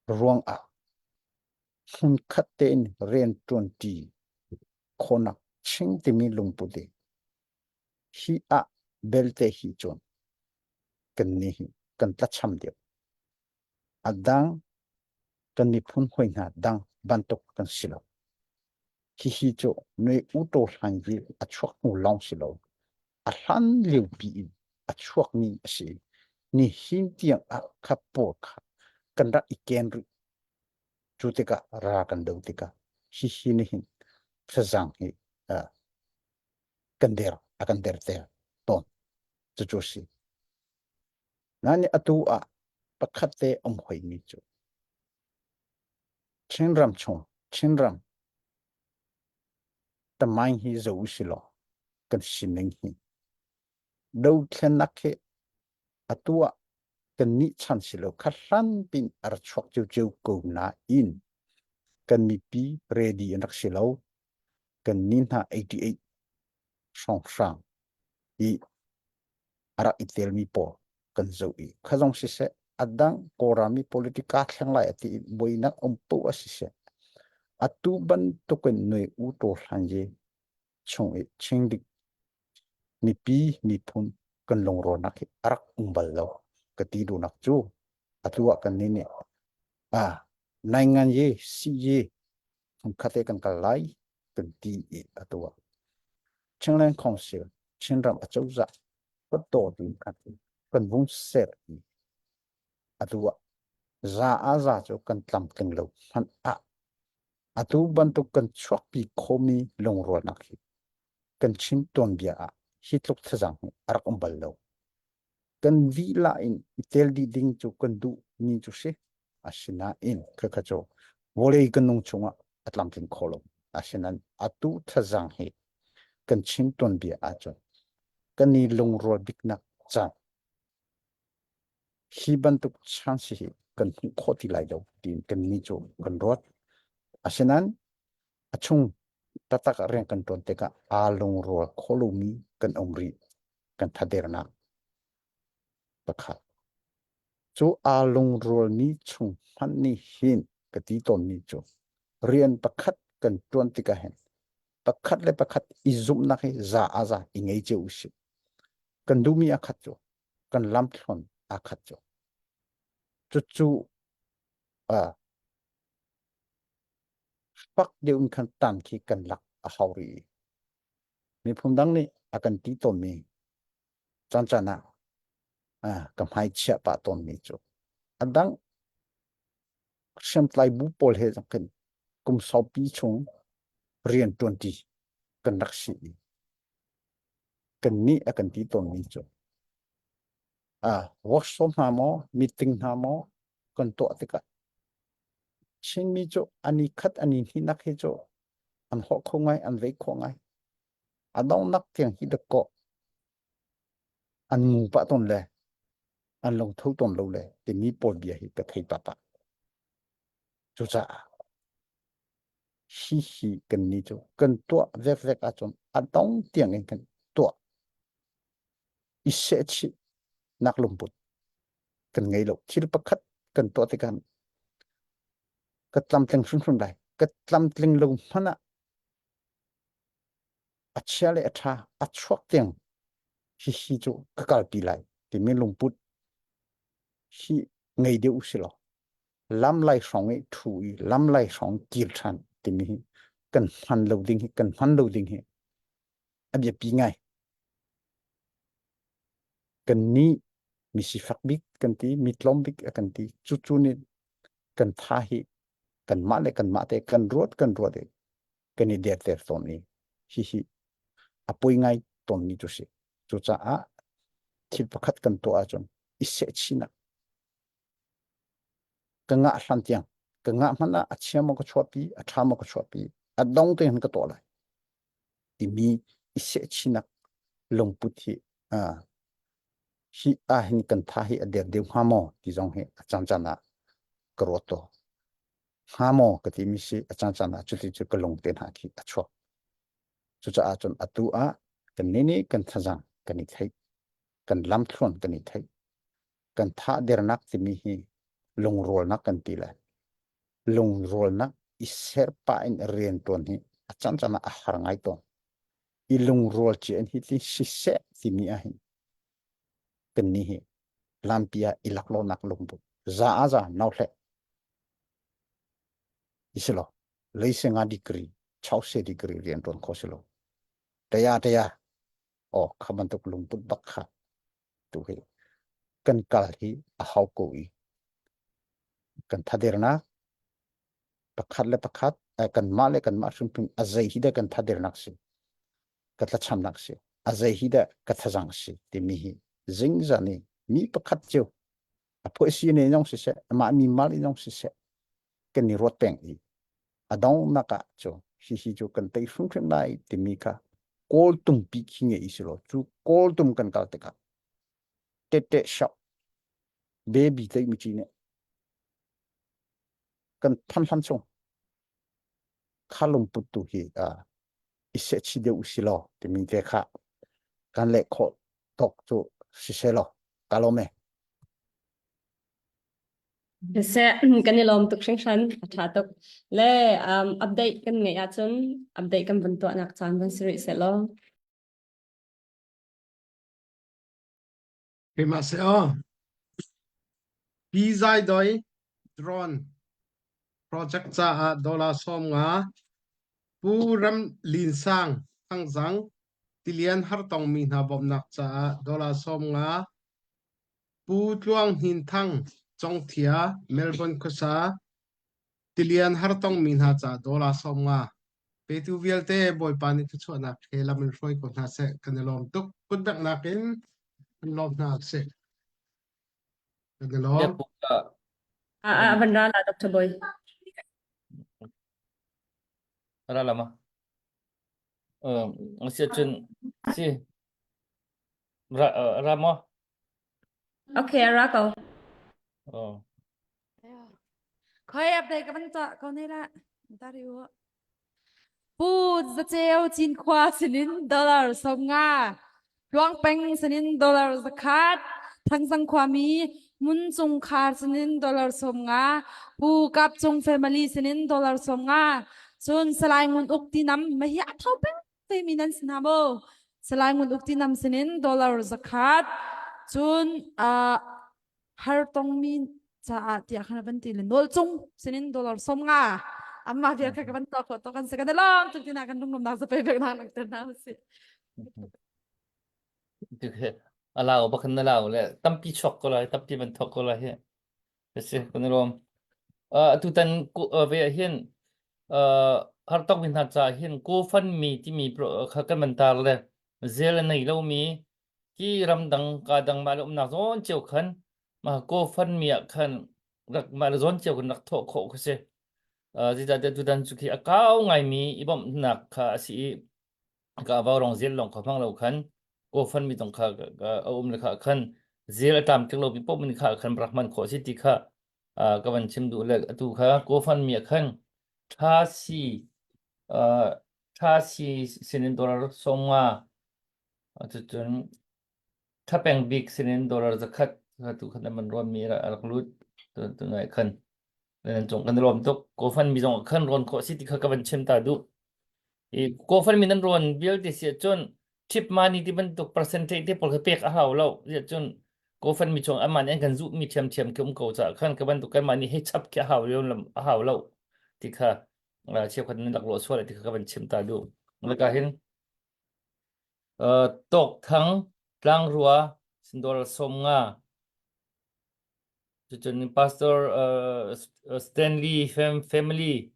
C: ruang a hun khaten ren 20 khonak ching ti mi lungpude hi a belte hi chon kan ni hi kan ta cham de adang kan ni phun hoi na dang bantok kan silo hi cho noi u to hangi a chok mu long silo a han liu pi a chok ni si ni hin tiang a khapo kha kan ra iken ru chutika ra kan do tika hi ni hin sajang hi kan der akan der te ton chu chu si nani atu a pakhate om hoi mi chu chinram chong chinram tamai hi zo silo kan sining hi do khenakhe atua kan ni chan silo khalan pin ar chok chu chu ko na in kan mi pi ready anak silo kan nin ha 88 song sang i ara itel mi po kan zo i khazong si se adang korami politika thlangla ati boina ompo asise atu ban to kan noi u to hanje chung e chingdik mi pi mi phun kan long ro nak arak umbal lo kati du nak chu atua kan ni ne nai ngan ye si ye khate kan kalai kan ti e atua changlen council chinram achauza ko to din kan bung ser atua za aza cho kan tlam teng lo han atu ban to kan chok pi khomi long ro nak kan chin ton bia hitlok thajang arak umbal lo kan vi la in itel di ding chu kan du ni chu se asina in kha cho wole kan nong chunga atlam tin kholo asinan atu thajang he kan chin ton bia a cho kan ni long ro bik nak cha hi ban tuk chan si kan khoti lai do tin kan ni chu kan rot asinan achung tatak reng kan ton te ka along ro kholumi kan omri kan thaderna pakha chu along ro ni chung han ni hin ka ti ton ni chu rian pakhat kan ton ti ka hen pakhat le pakhat izum na he za aza ingei che usi kan dumi akhat chu kan lam thon akhat chu chu pak de un kan tan ki kan lak a hauri mi phum dang ni akan ti ton mi chan chana kam hai chia pa ton mi chu adang sem tlai bu pol he kan kum sau pi chung rian 20 kan rak si kan ni akan ti ton mi chu workshop ha mo meeting ha mo kan to tika sing mi chu ani khat ani hi nak he chu an ho khongai an vei khongai adong nak tiang hi de ko an mu pa ton le an long thâu ton lo le ti mi pol bia hi ka thei pa pa chu cha hi kan ni chu kan to vek vek a chon adong tiang en kan to i se chi nak lumput kan ngei lo thil pakhat kan to te kan ka tlam teng sun sun dai cái tâm linh lùng hana achia le atha achuak tiếng hi chu ka kal pi lai ti min lung put hi ngei deu silo lam lai song ei thui lam lai song kil than ti mi kan han lo ding hi kan han lo ding hi abia pi ngai kan ni mi si fak bik kan ti mi tlom bik kan ti chu chu ni kan tha hi kan ma le kan ma te kan ruat de kan ni der ter ton ni hi apoi ngai ton ni chu si chu cha a thil pakhat kan to a chon isse china ka nga hlan tiang ka nga mana achia mo ko chwapi a tha mo ko chwapi a dong te han ka to lai ti mi isse china long puthi a hi a hin kan tha hi a der de ha mo ti jong he a chan chana kroto ha mo ka ti mi si a chan chana chu ti chu ka long ten ha ki a chwa chu cha a chon atu a kan ni kan thajang kan ni thai kan lam thron kan ni thai kan tha der nak ti mi hi long rol nak kan ti la long rol nak iser pa in rian ton hi achan chana a har ngai ton i long rol chi an hi ti si se ti mi a hin kan ni hi lampia ilak lo nak long bu za nau hle isilo leise nga degree chau se degree rian ton ko silo taya o khaban tok lung put bak kha tu hi kan kal hi a hau ko i kan thader na pakhat le pakhat kan ma le kan ma sum pin azai hi da kan thader nak si ka tla cham nak si azai hi da ka thajang si ti mi hi zing za ni mi pakhat chu a pho si ne nyong si se ma mi mal nyong si se kan ni rot peng i adong naka chu hi chu kan tai sum thim nai ti mi ka kol tum pi khi nge i si lo chu kol tum kan kal te ka te shop baby te mi chi ne kan than chung khalum put tu hi a isse chi de usilo ti min te kha kan le kho tok chu si se lo kalome
B: se kan ni lom tuk sheng shan atha tok le update kan ngai a chun update kan ban to nak chan ban sri se lo
E: Khi mà sẽ pizza đôi drone project cha dollar som nga puram lin sang thang zang tilian har tong mi na bom nak cha dollar som nga pu tuang hin thang chong thia melbourne khosa tilian har tong mi na cha dollar som nga pe tu vial te boy pani thu chona khela min roi ko na se kanelom tuk kut bak nakin lom na se
F: de
E: kanelom
F: pu ka
B: ban ra la dr boy
F: ra lama sia chun si ra mo
B: okay ra ko
D: khơi update cái vấn trọ câu này là ta đi vô pu za cheo chin khwa sinin dollar som nga luang peng sinin dollar zakat thang sang khwa mi mun chung khar sinin dollar som nga pu kap chung family sinin dollar som nga chun salai ngun ukti nam mahi athau peng te minan sinamo salai ngun ukti nam sinin dollar zakat chun har tong min cha tia khana ban ti le nol chung sinin dollar som nga amma dia ka ban to ko to kan se kan long tu tina kan dum na sa pe pe na nak na si
F: thì allow bác khăn allow là tâm pi chọc có lại tâm pi mình thọc có lại hiện thế con rom tu tan về hiện har tóc mình hạt ra hiện cô phân mi thì mi pro khắc cái mình tar le zel này lâu mi ki ram dang ka dang ma lum na zon chiều khăn mà cô phân mi khăn rak ma zon chiều khăn rak thọ khổ cái gì gì ta tu tan chu khi cao ngày mi ibom nak kha si ka vào rong zel long khapang lâu khăn cô phân mi tông khá ôm lại khá khăn zir tam cái lô bị bốc mình khá khăn brahman khó sĩ tì khá các bạn chim đủ lại tu khá cô phân mi khăn tha si tha si sinin dollar song tu chun tha peng big sinin dollar zakat tu khăn mình ron mi ra alak lut tu ngai khăn nên chúng kan rom tok ko fan mi jong khan ron ko city kha ka ban chem ta du e ko fan mi nan ron bial ti sia chon chip money ti ban tok percentage te pol ka pek a haw lo ya chon ko fan mi chong aman en kan zu mi chem chem kem ko cha khan ka ban tok kan mani he chap kya haw lo lam a haw lo ti kha chep khan nan dak lo so la ti kha ka ban chem ta du la ka hin tok thang tlang ruwa sindor som nga chon pastor Stanley family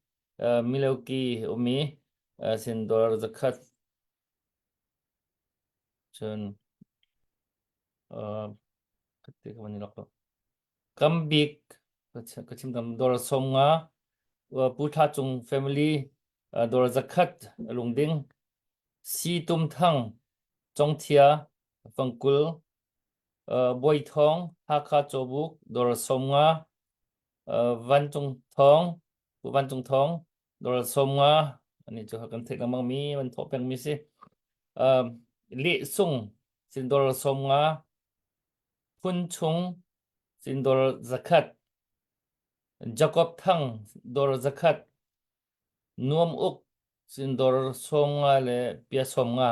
F: Milwaukee umi sindor zakat chon kati ka man nilak kambik kachim dam dor som nga putha chung family dor zakat lungding si tum thang chongthia fangkul boi thong hakha chobuk dor som nga van chung thong dor som nga ani chu kan thek namang mi man tho peng mi si li sung sin dor som nga phun chung sin dor zakat Jacob thang dor zakat nuam uk sin dor som nga le pia som nga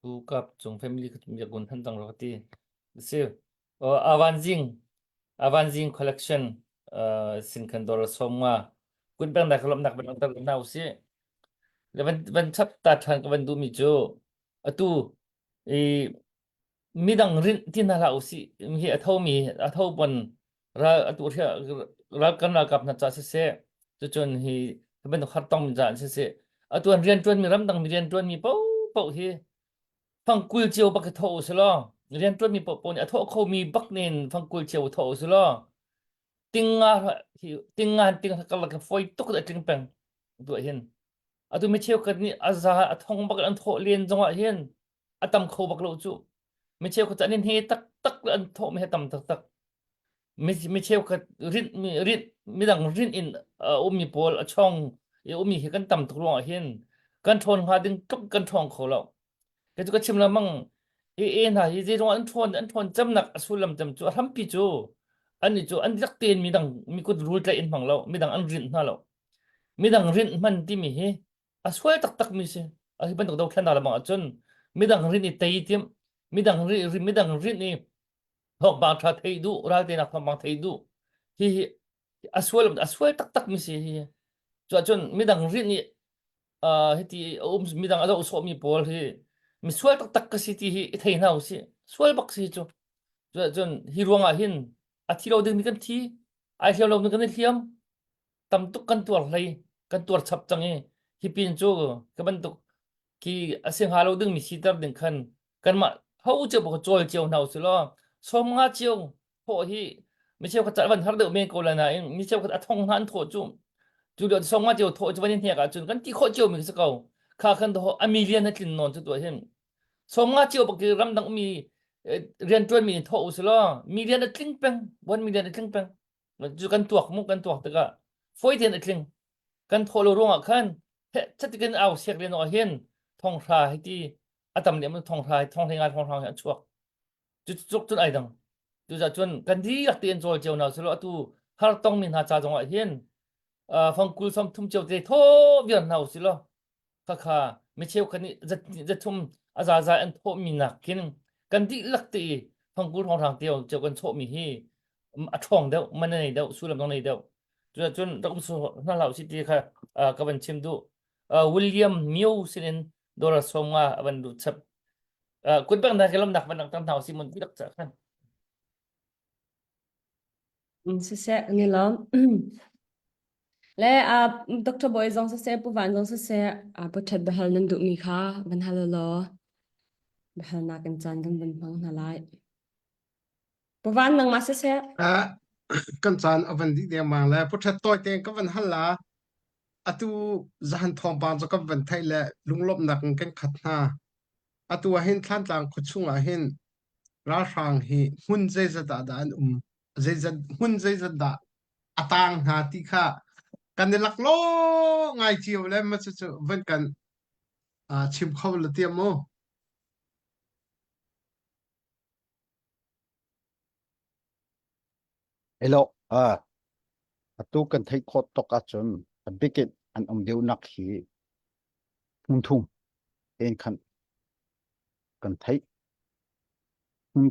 F: tu kap chung family ka tum yagun than tang roti se Avanzing collection sin kan dor som nga kun bang da kolom nak ban tar na usi le ban chap ta than ka ban du mi jo atu e midang rin tin hala usi mi a thau bon ra atu thia ra kan na kap na cha se chu chon hi ban do khat tong jan se atu an rian tuan mi ram dang mi rian tuan mi pau hi phang kul chiu bak tho se lo rian tuan mi pau ni a tho kho mi bak nen phang kul chiu tho se lo tinga kal ka foi tuk da ting peng du hin atu mi chiu ka ni aza a thong bak an tho len zonga hin atam kho bak lo chu mi chiu ka chanin he tak an tho mi tam tak mi chiu ka mi dang rin in mi pol a chong mi he kan tam tuk lo hin kan thon ha ding tuk kan thong kho lo cái chú cái chim là măng na hi je anh thon chăm nặc sulam chăm chú ham pi chú anh ấy chú anh dắt tiền mi đằng mi có rule lại in phẳng lâu mi đằng anh rin na lâu mi đằng rin man ti mi hi suai tak mi se hi ban đâu khan là măng chun mi đằng rin ni tei tim mi đằng rin ni học bang tha thei du ra te na học bang thei du hi suai tak mi se hi chú chun mi đằng rin ni hiti mi đằng ado so mi pol hi mi sual tak ka city hi thei nau si sual bak si chu jon hi ronga hin a thilo ding mi kan thi ai thilo lo mi kan thiam tam tuk kan tuar hlei kan tuar chap change hi pin chu ka ban tuk ki aseng halo ding mi si tar ding khan kan ma hau che bo chol cheu nau si lo som nga cheu ho hi mi cheu ka cha ban har de me ko la na mi cheu ka thong han tho chu chu lo som nga cheu tho chu ban hin he ka chun kan ti kho cheu mi sa ko kha khan do a million hatin non chu to hin som nga chiu bak ram dang mi rian tuan mi tho us lo million a tling peng 1 million a tling peng ju kan tuak ta ga foi ten a tling kan tho lo ronga khan he chat kan au sek len o hen thong ra hi ti atam le thong ra thong henga thong ra chuak chu chuk chun ai dang chu za chun kan di ak ten chol cheu na selo tu har tong min ha cha jong a hen phong kul som thum cheu te tho vian nau silo kha mi cheu kan ni za thum aza an tho mi nak kin kan di lak ti phong kul thong thang teo cheu kan tho mi hi a thong deuh man nei deuh sulam dong nei deuh chu chun dak su na lau si ti kha ka ban chim du William Mew sinin dora somga ban du chap kun bang na kelom nak ban tang thau simon bi dak cha khan
B: se se ngi lo le Dr. Boy zong se pu van zong se pu chat behal nan du mi kha ban hal lo behal na kan chan kan ban phang na lai pu van nang ma se
E: kan chan avan di de mang la pu that toy te ka van hala atu zahan thom ban zo ka van thai le lunglop nak kan khat na atu a hin thlan tlang khuchung a hin ra rang hi hun zai za da da zai za hun zai za da atang ha ti kha kan ne lak lo ngai chiu le ma chu chu van kan chim khaw la tiam mo
C: elo atu kan thei khot to ka chun bikin an deu nak hi thum en khan kan thei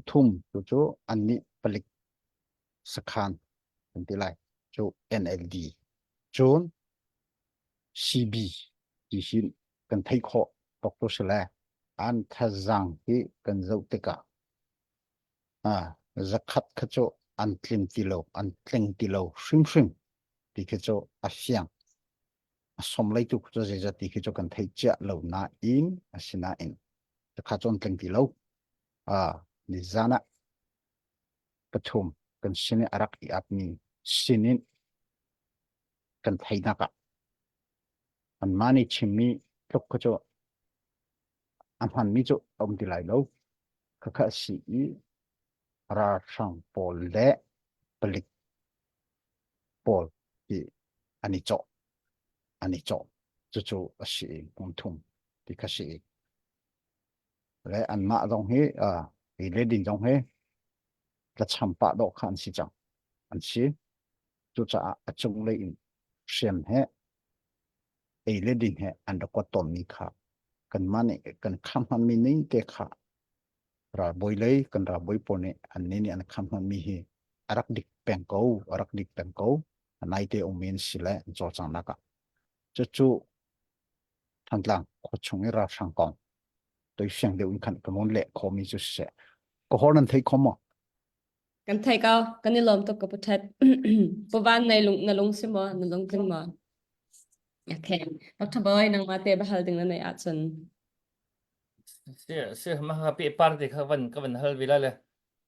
C: thum chu ani palik sakhan kan ti lai chu NLD chun CB ti hin kan thei kho tok to sela an thazang hi kan zau te ka zakhat khacho an tleng ti lo shrim ti khacho asyang som lai tu khacho je ti khacho kan thei cha lo na in asina in khachon tleng ti lo ni zana pathum kan sine arak I apni sinin kan thei na ka an mani chimi tok khacho an han mi cho ti lai lo kha si ra sang pol le pelik pol ti ani cho chu asi thum ti kha si le an ma dong he le din dong he la champa do khan si chang an si chu cha achung le in shem he le din he an ko tom mi kha kan mane kan kham han mi nei te kha ra boy le kan ra boy pone an ni an kham han mi he arak dik pengko anai te omen sile cho chang na ka chu thang lang ko chung ra sang kong tôi xem đều khăn cái món lệ khó mi chút sẽ có họ nên thấy khó mà
B: Kan thei cao kan ni lom to ka pathat pawan nei lung na lung simo na lung tin mo okay Dr. Boy nang mate bahal ding na nei achun
F: se ma ha pe parte ka van hal vila le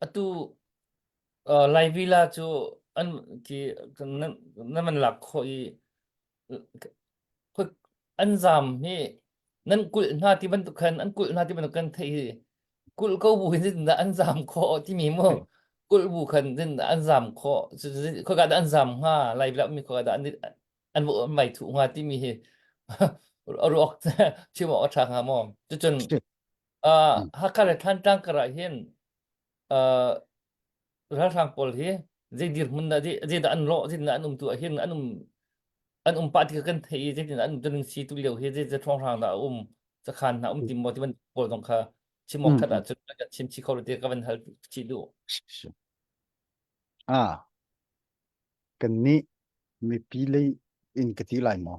F: atu lai vila chu an ki nan man lak khoi khoi an zam hi nan kul na ti ban tu khan an kul na ti ban kan thei kul ko bu hin da an zam kho ti mi mo kul bu khan din an zam kho kho ga da an zam ha lai vila mi kho ga da an bu mai thu nga ti mi hi rok chi mo cha ha mo chu chun hakare than tang kara hin ra sang pol hi je dir mun da je da an lo je na an tu hin an pa ti kan thei je tin an tu si tu leo he je thong rang daจะคันนะtim mo ti man pol dong kha chi mo khat a chu ka chim chi khol te ka ban hal chi lu
C: cái ní mi pi lấy in cái tí lại mò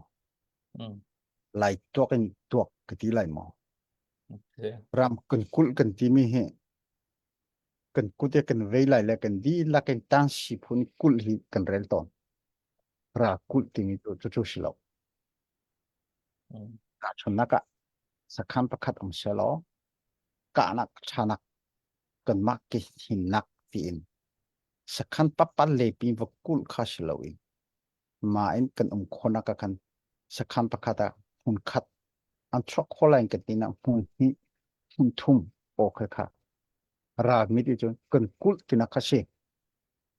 C: lại tuộc cái tí lại mò ram cần cul cần tí mi he cần cul te cần vei lại là cần đi là cần tan si phun cul hi cần rel ton ra cul ti mi chu shilo ka chun na ka sakhan pakhat shelo ka nak chanak cần mak ki hin nak ti in sakhan papal le pi va kul kha shilo in ma in kan khona ka kan sakhan pakhata hun khat an chok kholain kan tina hun hi hun thum o kha ra mi ti chon kan kul tina kha se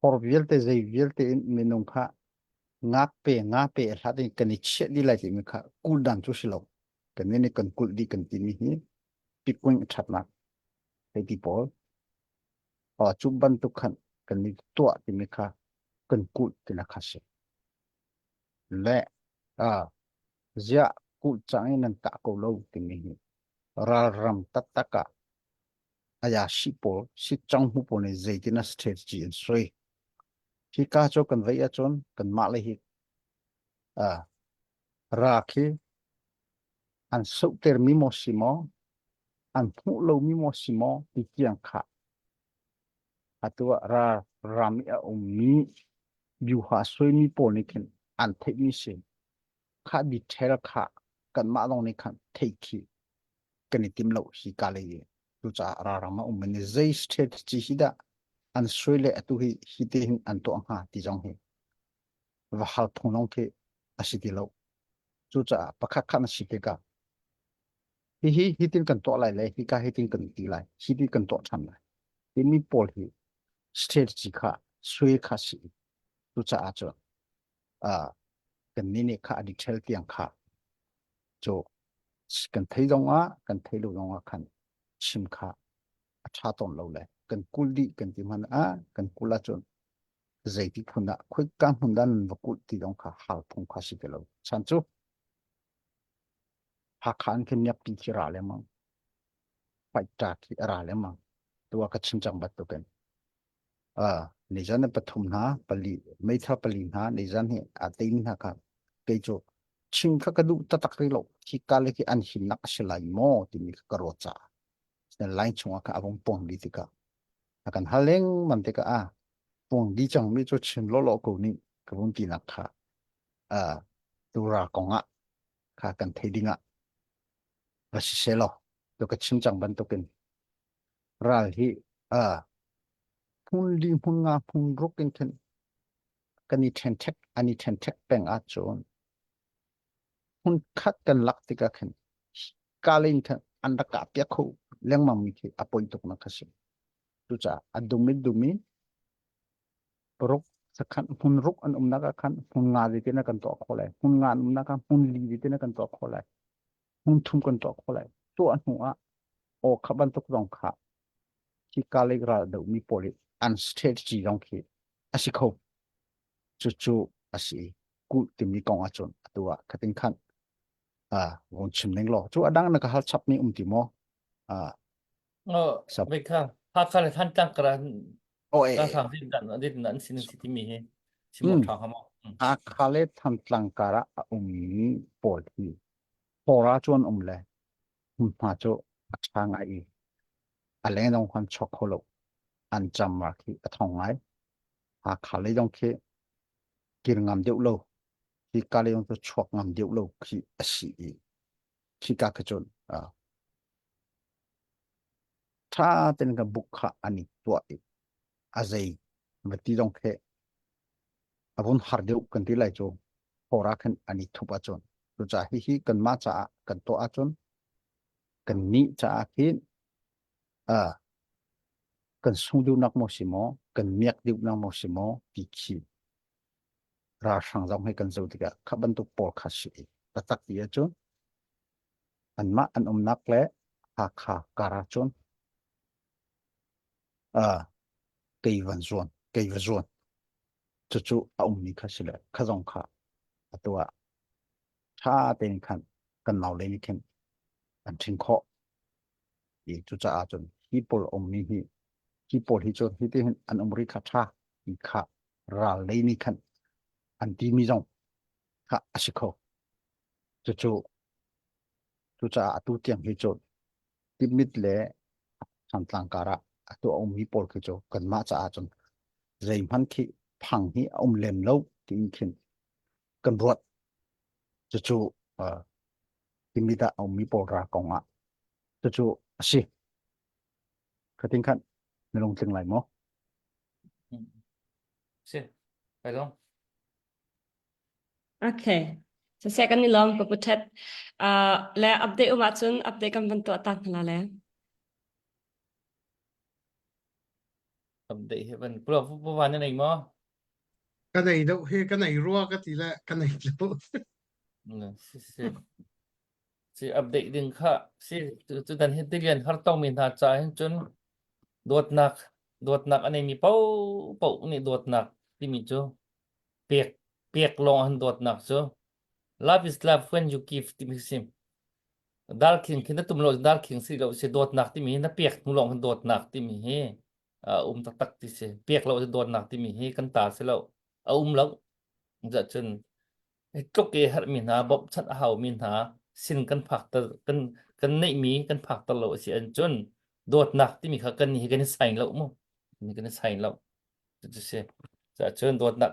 C: or vielte zai vielte in minung kha nga pe la de kan che di lai ti mi kha kul dan chu shilo kan ne kan kul di kan ti mi hi pi kuin that na te ti pol chu ban tu khan kan ni to ti mi kha kan kul tina kha se le zia ku chang nan ta ko lo ti mi ra ram tataka aya sipo si chang hu po ne zaitina strategy and soi khi ka cho kan vai a chon kan ma le hi ra khi an so ter mi mo simo an phu lo mi mo simo ti kiang kha atua ra rami a mi biu ha soi mi po ne ken an the mi se kha di thel kha kan ma long ne khan thei khi kan ni tim lo hi ka le tu cha ra ra ma ne zai strategy hi da an soi le atu hi te hin an to ha ti jong he va hal thong long ke asiti lo chu cha pakha khan si te ka hi tin kan to lai le hi ka hi tin kan ti lai hi tin kan to cham lai ti mi pol hi strategy kha soi kha si tu cha a cho kan ni ne kha di thel tiang kha cho kan thei dong a kan thei lu dong a khan chim kha tha ton lo le kan kul di kan ti man a kan kula chon dây thì phun đã khuyết cam phun đan và cụ thì đông khá hào phong khá sĩ cái lâu sản chú hạ khán khi nhập đi khi ra lên mà phải trả khi ra lên mà tôi có chân chẳng bắt tôi bênในจันเนี่ยปฐมนะปลีไม่ท่าปลีนะในจันเนี่ยอาทิตย์นะครับเกจโจชิงข้ากระดูกตัดกรีโลที่กาเลที่อันหินนักเชลัยโมที่มีกระโดดจ้าในไลน์ชงอาบงปงดีติกาอากันฮัลเลงมันติกาปงดีจังไม่โจชินโลโลกูนี่กบงตีนักค่ะตัวรากงค่ะกันเทดิงว่าสิเชลตัวก็ชิมจังบันตุกินรัลที่พุนลีพุนงาพุนรุกกันทันกันนี่เทนเทคอันนี้เทนเทคเป็นอาจนพุนคัดกันลักติกาขันกาลินทันอันดักกับยักษ์เลี้ยงมังมีที่อภัยตุกนักสิดูจ้าอดุมิรุกสักขันพุนรุกอันนักขันพุนงาดิที่นักกันตัวเขาเลยพุนงานักพุนลีดิที่นักกันตัวเขาเลยพุนทุ่มกันตัวเขาเลยตัวอันหัวโอ้ขับันตุกรองขาที่กาลิกราเดมีโพลิอันสเตจจีรองขีอาศัยเขาจู่อาศัยกูติมีกองอาจนตัวขัดติงขันวันชิมนึงหรอจู่อดังนักฮัลชับนี่ติโมสับ
F: ไม่ค่ะพักค่ะท่านจังกระ
C: โอ้
F: ก็ทางที่นั้นสิ่งที่มีชิมอทางเขา
C: อาคาเลทันตังการะโพลีพอราจวนเลยมาจู่ทางไออะไรต้องคนช็อกโกแลตอันจำมาที่ทองไงขาเลยต้องคิดกินงามเดียวโลที่กาเลยต้องตัวช็อกงามเดียวโลที่สีที่กากระจนถ้าเป็นกับบุคคลอันนี้ตัวเองอะไรมันที่ต้องคิดอาบุญหาเดียวกันที่ไรโจพอรักกันอันนี้ทุบอาจนรู้จักฮิกันมาจ้ากันตัวอาจนกันนี้จ้าคิดกันส่งดิวนักโมชิโมกันเมียกดิวนักโมชิโมปีคีราชังจงให้กันสุดที่ก็ขับันตุปอลคาชีตัดตักที่จนอันมาอันนักเละหาขาการะจนเกี่ยววันจวนจู่นี่คาชีเลยข้าจงขาตัวถ้าเป็นกันเหล่าเลยนี่กันอันทิ้งข้ออีกจู่อาจนฮิปโปลนี่ที่ปวดที่จนที่อันอเมริกาชาอีกค่ะราเลยนี่คันอันที่มีจงค่ะอาศัยเขาจู่จะตัวเตียงที่จนที่มิดเล่ทำต่างการะตัวมีปวดที่จนกันมาจะอาจนใจมันที่พังที่เล่มเล่าที่มีขึ้นกันรวดจู่ที่มีแต่มีปวดรากงจู่อาศัยกระทิ้งขันในลงถึงไหลมั้ง
F: สิไปลง
B: โอเคจะเสกกันนี่ลองกับประเทศและอัปเดตอุบัติอัปเดตกันเป็นตัวตั้งแล้วแหละ
F: ทำได้เป็นเปล่าผู้วันนั่นเองมั้ง
E: กันไหนเดาเฮกันไหนรัวก็ทีละกันไหนเดา
F: สิอัปเดตดึงค่ะสิจุดนั้นเห็นที่เรียนเขาต้องมีหาใจจนโดดหนักอันนี้มีเป้านี่โดดหนักที่มีจูเปียกลงอันโดดหนักจู love is love when you give ที่มีสิมdarking คิดว่าตุ้มโล darking สิเราจะโดดหนักที่มีนะเปียกมุลงอันโดดหนักที่มีเฮตักที่สิเปียกเราจะโดดหนักที่มีเฮกันตาสิเราแล้วจะจนก็เกหัดมินหาบบชัดเฮามินหาสินกันผักตะกันในมีกันผักตลอดสิอันจนโดดหนักที่มีเขากันนี่กันใส่เรามั้งนี่กันใส่เราจะเสียจะจนโดดหนัก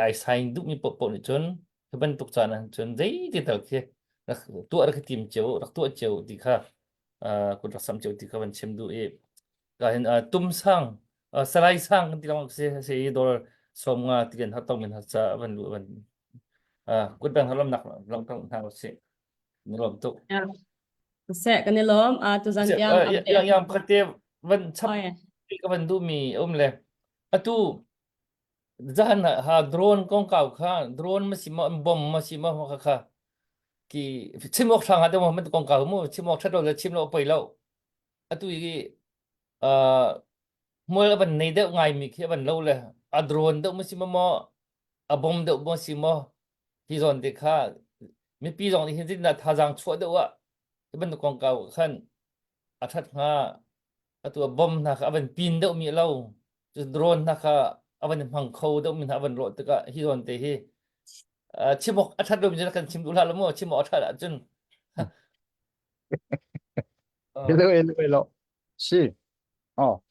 F: ไอ้ใส่ดุมีปนจนคือเป็นตุกจานะจนได้ที่ตะเคียรักตัวรักทีมเจียวรักตัวเจียวที่ค่ะคนรักสามเจียวที่ค่ะมันเชื่อมดูก็เห็นตุ้มสร้างสไลด์สร้างที่เราเสียดอลสมงาที่กันเขาต้องเป็นหัศจรรย์มันกุดแบงเขาลำหนักลองต้องทางเสียนี่ลมตุก
B: เสกกันนี่ล้อมตัวจันยังอัปเดต
F: yang praktek van
B: โอ้
F: chap
B: ย
F: ka van du mi le atu zahan ha drone kong kau kha drone ma sima bom ma sima kha ki chimok thang ade mo met kong kau mo chimok thado le chimlo pai lo atu gi mo van nei de ngai mi khi van lo le drone deuh mu si mo a bom deuh mo si mo hi zon te kha mi pi zong ni hin jin na tha jang chua deuh a ban kong kau khan a that nga atu bom na kha ban pin deuh mi lo chu drone na kha aban hang kho deuh min aban ro te ka hi zon te hi chimok a that deuh min kan chim du la lo mo chimok a that a chun
C: Hello, hello, hello. Si. Oh,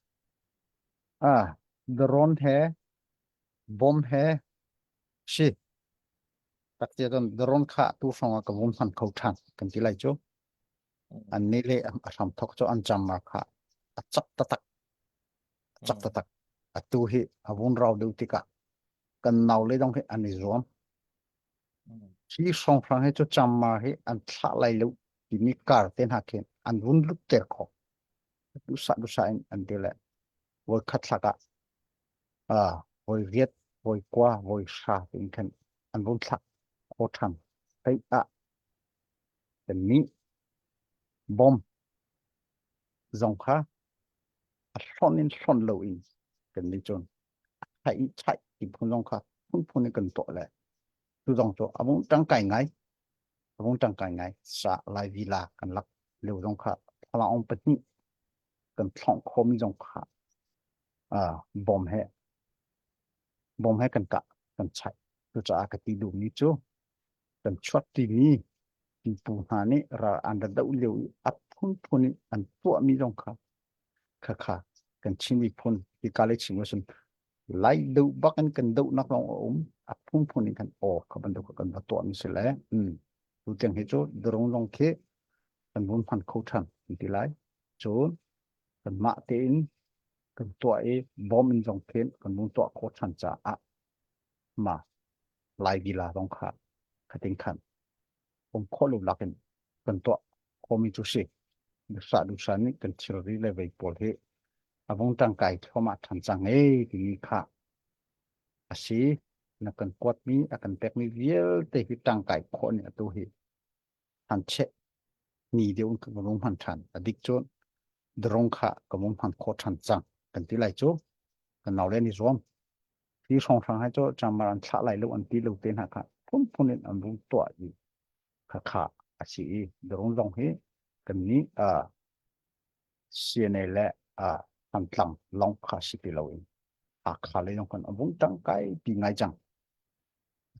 C: drone है, bom है, si. Tất nhiên drone khá tu phong cái vùng phần khẩu trang, cần tí lại chú. Anh này lệ làm thóc cho anh chăm mà khá. Chắc tất tắc. Tu hi, vùng rau đều tì cả. Cần nào lấy đông hi anh ấy zoom. Khi song phong hay cho chăm mà hi anh thả lại lưu. Thì mi car tên hạ khen. Anh vùng lúc tèr khó. Du sa anh đi lại. Voi khát saka. Voi viết, voi qua, voi sa. Thì khen. Anh vùng thạc. Khó thằng. Thấy Then mi bom dòng khá son lâu in cần đi chôn chạy thì phun dòng khá phun cần tội lại tu dòng cho abong trăng cài ngay sa lại vì là cần lắc liều dòng khá là ông bật ni cần thong khom dòng khá bom hay cần cả cần chạy tu cho cái tí đủ như chú cần chót tí mi thì phun hà ni ra ăn đậu liều ấp phun ăn tua mi dòng khá cần chim mi phun thì cá lấy chim xuống lại đâu bắc anh cần đâu nó không ốm phun thì cần các bạn đâu cần bắt tuần sẽ lẽ tu tiếng hết chỗ đường long khế cần muốn phản khâu thẳng thì lại chỗ cần mạ tên cần tuổi bom mình dòng khế cần muốn tuổi khâu thẳng trả mà lại vì là dòng khá cái tiếng khăn ông khó lưu lạc cần tuổi khó mình chú sĩ được sa ní cần chiều đi lại về bồi thế vòng trăng cài cho mà thằng trăng ấy thì khá asi na kan kuat mi akan pek mi viel te hi tang kai kho ni atu hi han che ni de un ka mong han than adik chon drong kha ka mong han kho than chang kan ti lai chu kan naw le ni zom ti song sang hai cho chamaran thla lai lo an ti lo ten ha kha phun an bung to ni kha asi drong long hi kan ni siane le han tlang long kha si pi lo in khá lấy trong con vốn trắng cái bị ngay chẳng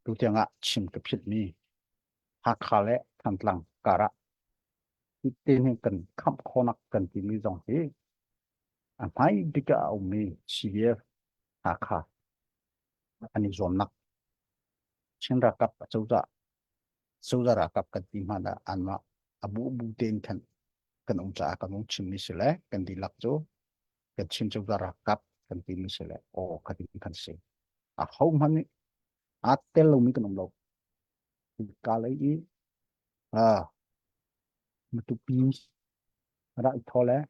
C: tu tiếng chim cái phết mi khá lẽ thằng lăng cả ra cái tên hình cần khăm khó nặng cần tìm mi dòng thế mấy cái ông mi chỉ biết khá anh ấy dọn nặng trên ra cấp sâu ra cấp cần tìm mà đã anh mà abu tên cần ông cha cần ông chim mi sẽ lẽ cần đi lạc chỗ cần chim sâu ra cấp cần tìm mi sẽ lẽ cái gì cần sẽ không hắn tel lo mi kan lo ka lai i tu pi ra thole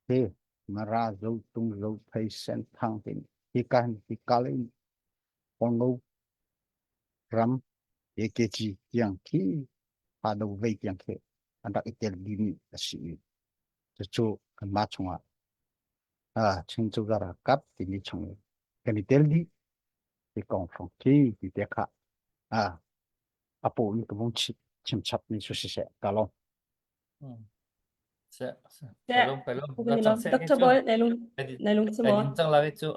C: te mara zo tung zo phai sen thang tin hi ka lai on lo ram ekg yang ki pa do ve yang ke anda itel di ni asi chu kan ma chunga ching chu ra kap ti ni chung kan itel di thì còn phòng thi thì tiếc hạ apo ni ko mong chim chap ni su se ka lo
F: sẽ
B: Sẽ.
F: phải luôn
B: Không
F: nó
B: có
F: chẳng
B: gì
F: sẽ
B: đâu.
F: cái
B: Dr.
F: chú
B: Boy,
F: này
B: này luôn xem
F: này
B: món.
F: đi chẳng là cái chú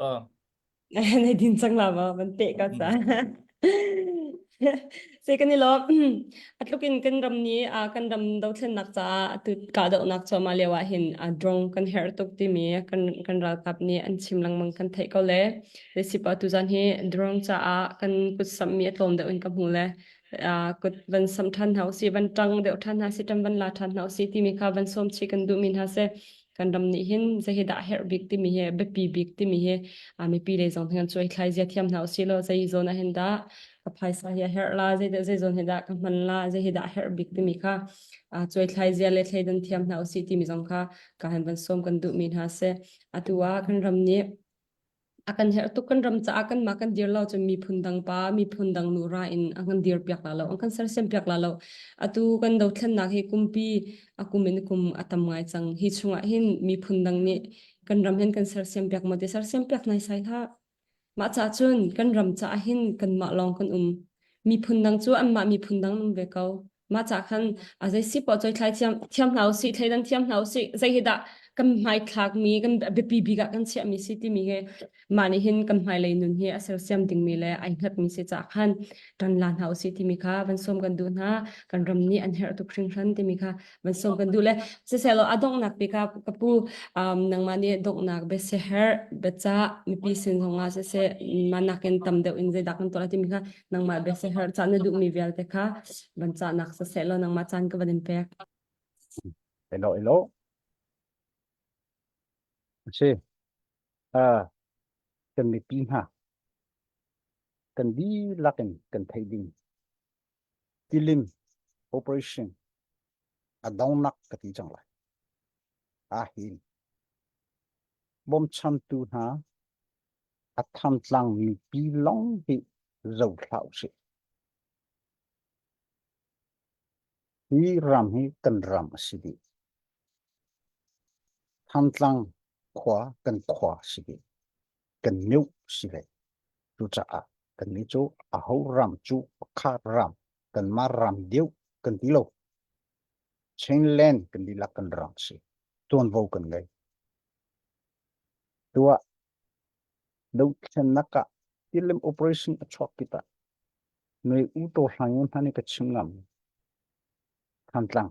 B: Này din sang lama ban te ka sa. Second ni lo at lukin kan ram ni kan ram daw thlen nak cha tu ka daw nak cha ma lewa hin drong kan her tok ti mi kan ral kap ni an chim lang mang kan thei ko le recipe tu jan hi drong cha kan put sam mi atlom da un ka mu le kut van sam than hau si van tang de than ha si tam van la than hau si ti mi kha van som chi kan du min ha se kan ram ni hin ze hi da her big ti mi he be pi big ti mi he mi pi le zong thang choi thlai zia thiam hau si lo ze hi zona hin da ka phaisa hi her la ze zon hin da ka man la ze hi da her big ti mi kha choi thlai zia le thlai dan thiam hau si ti mi zong kha ka han van som kan du min ha se atua kan ram ni akan her tu kan ram cha akan ma kan dir lo chu mi phundang pa mi phundang nura in akan dir piak la lo akan sar sem piak la lo atu kan do thlen nak hi kumpi akumin kum atam ngai chang hi chunga hin mi phundang ni kan ram hin kan ser sem pek mo ti ser sem pek nai sai tha ma cha chun kan ram cha hin kan ma long kan mi phun dang chu an ma mi phun dang num ve kau ma cha khan a zai si po choi thlai thiam hlau si thai dan thiam hlau si zai hi da kan mai thak mi kan be pi bi ga kan che mi si ti mi he ma ni hin kan mai le nun hi a ser sem ding mi le ai khat mi si cha khan tan lan hau si ti mi kha ban som kan du na kan ram ni an her tu khring ran ti mi kha ban som kan du le se selo adong nak pi ka kapu nang mani dong nak be se her be cha mi pi sin honga se manakin tam de in zai dakan tola ti mi kha nang ma be se her cha na du mi vel te kha ban cha nak se selo nang ma chan ka ban pek
C: hello se cần bị pin ha cần đi lakin cần thấy đi tilim operation down nak cái gì chẳng lại hin bom cham tu ha tham lang mi pi long hi dầu thảo se hi ram hi cần ram si đi tham lang cần khóa si đi cần miu si le tu cha cần ni chu hau ram chu kha ram cần ma ram diu cần tí lâu chain len cần đi lạc cần ram si tuan vô cần ngay tua đâu chen naka tilim operation achok kita noi u to hangin hani ka chingam tham lang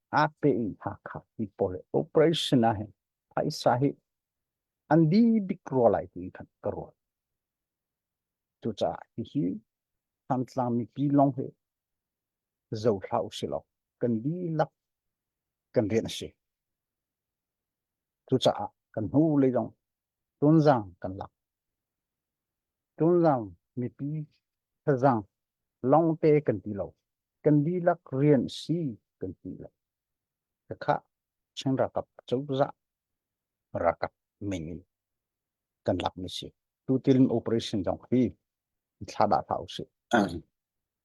C: ape in ha kha ti pole operation a he paisa hi andi bikro lai ti khan karo tu cha hi tham lang mi pi long he dầu thau si lo cần đi lắc cần riêng si tu cha cần hu lấy dòng tôn giang cần lắc tôn giang mi pi thơ giang long tê cần tí lâu cần đi lắc riêng si cần tí lâu cái khác chẳng ra cặp châu dạ ra cặp mình cần lắc mi si tu tiền operation dòng khi thà đã thảo si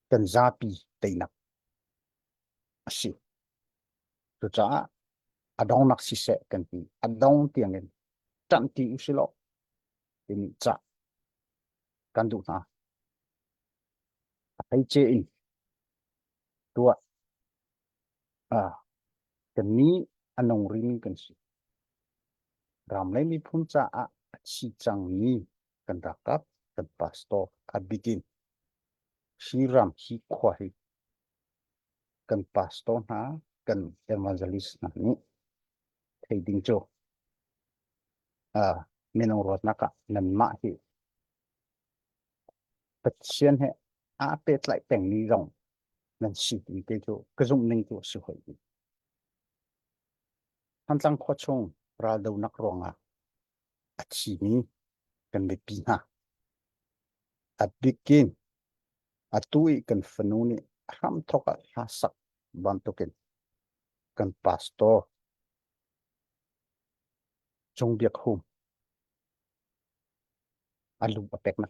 C: cần ra pi tây nặc si tu cha adong nak si se cần tí adong tiếng en chăm tí u si lo thì mình cha cần đủ na hay chế in tua cần ní anong ring cần si ram lấy mi phun cha chi chang ni cần rakap cần pastor begin si ram hi khwa hi cần pastor na cần evangelist na ni thầy ding cho menong rot naka nan ma hi patient he pet lại teng ni rong nan si ti te cho ka zong ning to si hoi han tlang kho chong ra do nak ronga chi ni cần bị pi ha begin tui cần phanu ni ram thoka ha sak ban token cần pastor trong việc home alu apek na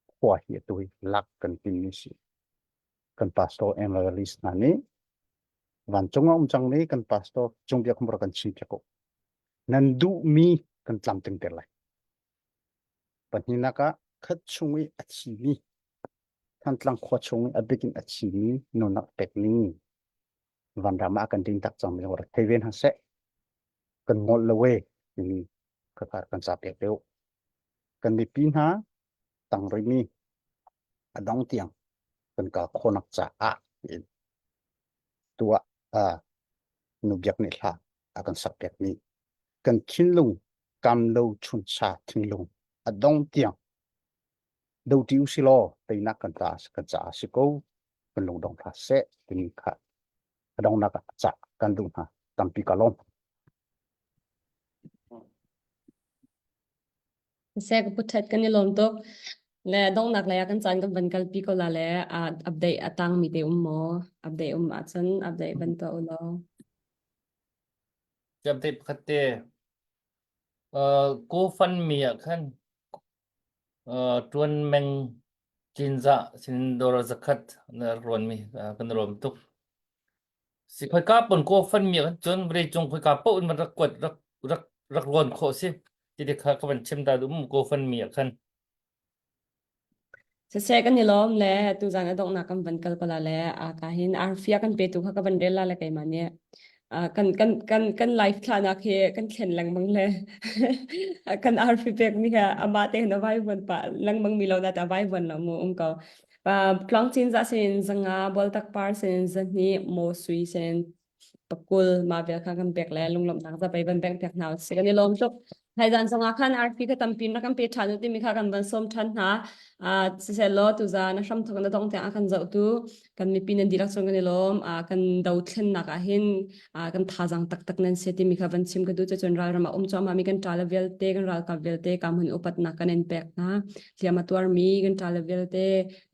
C: khwa hi tui lak cần tin ni si cần pastor evangelist na ni van chong chang ni cần pastor trong việc home ra cần chi ko nan du mi cần tlam teng ter lai panina ka khat chungi achi ni than tlang khwa chungi begin achi ni no na pek ni van rama kan tin tak chang mi or theven ha se kan ngol lewe ni ka kan sa pek deu kan bi pin ha tang ri mi adong tiang kan ka khonak cha tua nu biak ni tha akan sa pek ni kan khin lung kam lo chun cha thing lung adong tiang đâu tiu si lo tây nak kan cha si ko kan lung dong tha se tin kha adong nak cha kan dung ha tampi kalom
B: se ka puthat kan ni lom tok le dong nak la kan chan kan ban kal pi ko la le update atang mi te mo update a chan update ban to lo
F: jab te khate go fan mi khan tuan meng jinza sin dor zakat na ron mi kan rom tuk si khoi ka pon go fan mi chon bre chung khoi ka po un rak kwat rak รักรอนโคสิที่เด็กข้าก็เป็นเช่นดาดุมโกฟันมีอ่ะคัน
B: Sese kan nilom le tu zana dong na kan ban kal kala le kahin arfia kan pe tu kha ka ban rela le kai mane kan life thla na khe kan thlen lang mang le kan arfi pek mi kha ama te na vai ban pa lang mang mi lo na ta vai ban la mu ko pa plong chin za sin zanga bol tak par sin zani mo sui sin pakul ma vel kha kan pek le lunglom tak za pai ban pek pek naw se kan nilom tok hai dan zanga khan arfi ka tampin na kan pe thanu ti mi kha kan ban som than na se lo tu za na sham thok na dong te akan zau tu kan mi pin dilak song kan lom kan dau thlen na ka hin kan thajang tak tak nan se ti mi kha ban sim ka du cha chon ral rama chama mi kan tala vel te kan ral ka vel te kam hun upat na kan en pek na liama tuar mi kan tala vel te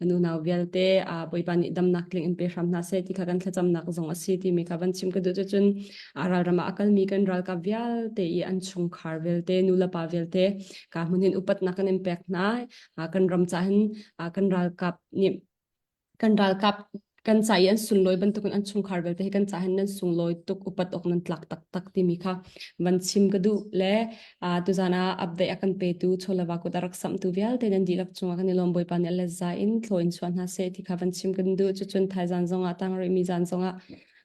B: nu naw vel te boi pan dam nak ling en pe sham na se ti kha kan thacham nak zong a si ti mi kha ban sim ka du cha chon ral rama akal mi kan ral ka vial te I an chung khar vel te nu la pa vel te ka mun hin upat na kan en pek na kan ram chahin kan ral kap ni kan ral kap kan chai an sun loi ban tukun an chung khar bel te kan chahin nan sung loi tuk upat ok nan tlak tak tak ti mi kha ban chim ka du le tu zana update akan pe tu chola wa ko darak sam tu vial te nan dilak chunga kan lom boi pan le za in thloin chuan ha se ti kha ban chim kan du chu chun thai zan zonga tang ri mi zan zonga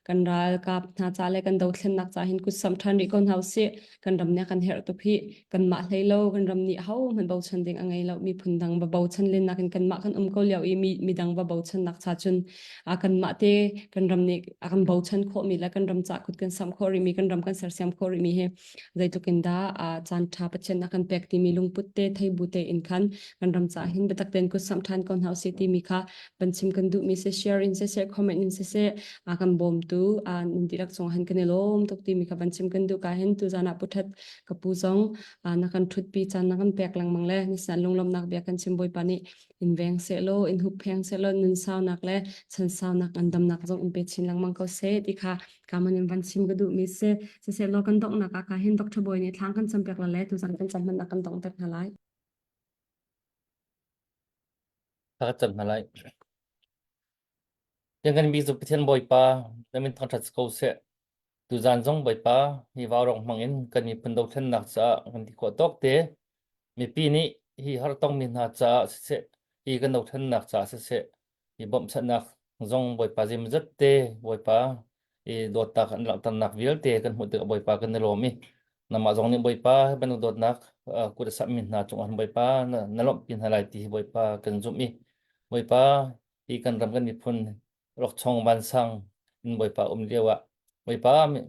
B: kan ral kap na cha le kan do thlen nak cha hin ku sam than ri kon hau se kan ram ne kan her to phi kan ma hlei lo kan ram ni hau man bo chan ding angai lo mi phun dang ba bo chan len na kan ma kan ko liao I mi dang ba bo chan nak cha chun kan ma te kan ram ni kan bo chan kho mi la kan ram cha khut kan sam kho ri mi kan ram kan sar siam kho ri mi he zai to kin da chan tha pa chen na kan pek ti mi lung put te thai bu te in khan kan ram cha hin betak ten ku sam than kon hau se ti mi kha ban chim kan du mi se share in se share comment in se kan bom tu nindirak song han kan lom tok ti mi kha ban chim kan du ka hen tu jana puthat ka pu zong na kan thut pi chan na kan pek lang mang le ni san lunglom nak bia kan chim boi pani in veng se lo in hup pheng se lo nun saw nak le chan saw nak andam nak zong in pe chin lang mang ko se ti kha ka man in ban chim ka du mi se lo kan dok na ka hen dok thboi ni thlang kan cham pek la le tu jan kan cham man na kan dong tak na lai
F: ถ้าจัดมาไลยังกันมีสุพิเทียนบ่อยป้าแล้วมีทางทัดสกูเสะดูจานจงบ่อยป้ามีวาวรองมังเงินกันมีพันดอกเทนนักจ้ากันที่ขวดตกเตะมีปีนี้ฮีฮาร์ต้องมีนาจ้าเสะฮีกันดอกเทนนักจ้าเสะฮีบ่มชนักจงบ่อยป้าจิมจัดเตะบ่อยป้าฮีโดดตักหลักตันนักวิลเตะกันหัวเตะบ่อยป้ากันในโลมีนามาจงนี่บ่อยป้าให้เป็นโดดนักกูจะสับมีนาจงอันบ่อยป้านรกปีนอะไรที่บ่อยป้ากันจุมีบ่อยป้าฮีกันรำกันมีพุน รกช่องบันซังอินบอยปาเรียวะบอยปามี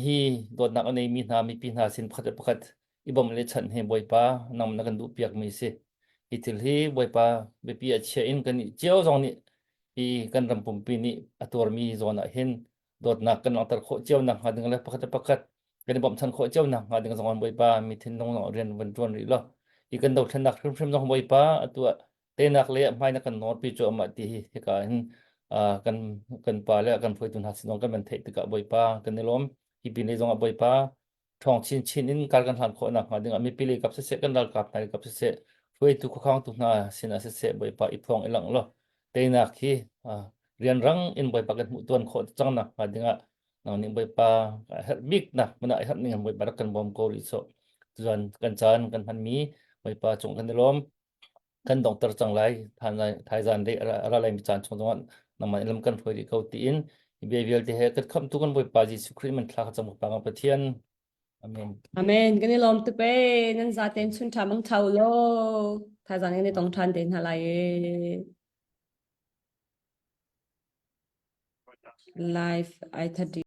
F: ฮีโดดนักอันนี้มีนามีปีนาสินพัดอีบอมเลชันเฮบอยปานำนักันดูเปียกมีสิอีทิลฮีบอยปาเบปีอาเชอินกันนี่เจ้าจงนี่อีกันรำปุ่มปีนี่อัตัวมีโซนเห็นโดดนักกันอัตโคเจ้านักหาดึงเลยพัดกันบอมชันโคเจ้านักหาดึงสองบอยปามีทิ้งน้องเรียนวันจวนหรือล่ะอีกันโดดชันนักเพิ่มน้องบอยปาตัวเตนักเลยไม่นักกันนอดปีโจมาตีที่การ kan kan pa le kan phoi tun ha sinong kan man thei tika boi pa kan ne lom hi pin le zong a boi pa thong chin in kal kan han kho na ha ding a mi pili kap se kan dal kap na kap se phoi tu kho khang tu na sin a se boi pa I phong elang lo te na khi rian rang in boi pa kan mu tuan kho chang na ha ding a na ni boi pa hat big na mana hat ni boi pa kan bom ko ri so tuan kan chan kan han mi boi pa chung kan ne lom kan dong tar chang lai thai zan de ra lai mi chan chung jong naman ilam kan phoi kau tiin behavior te he kat kham tu kan boi pa Jesu Christ man thla chang pa nga pathian amen
B: amen kan lom tu pe nan za ten chun tha mang thau lo tha jan ni tong than ten halai live I 30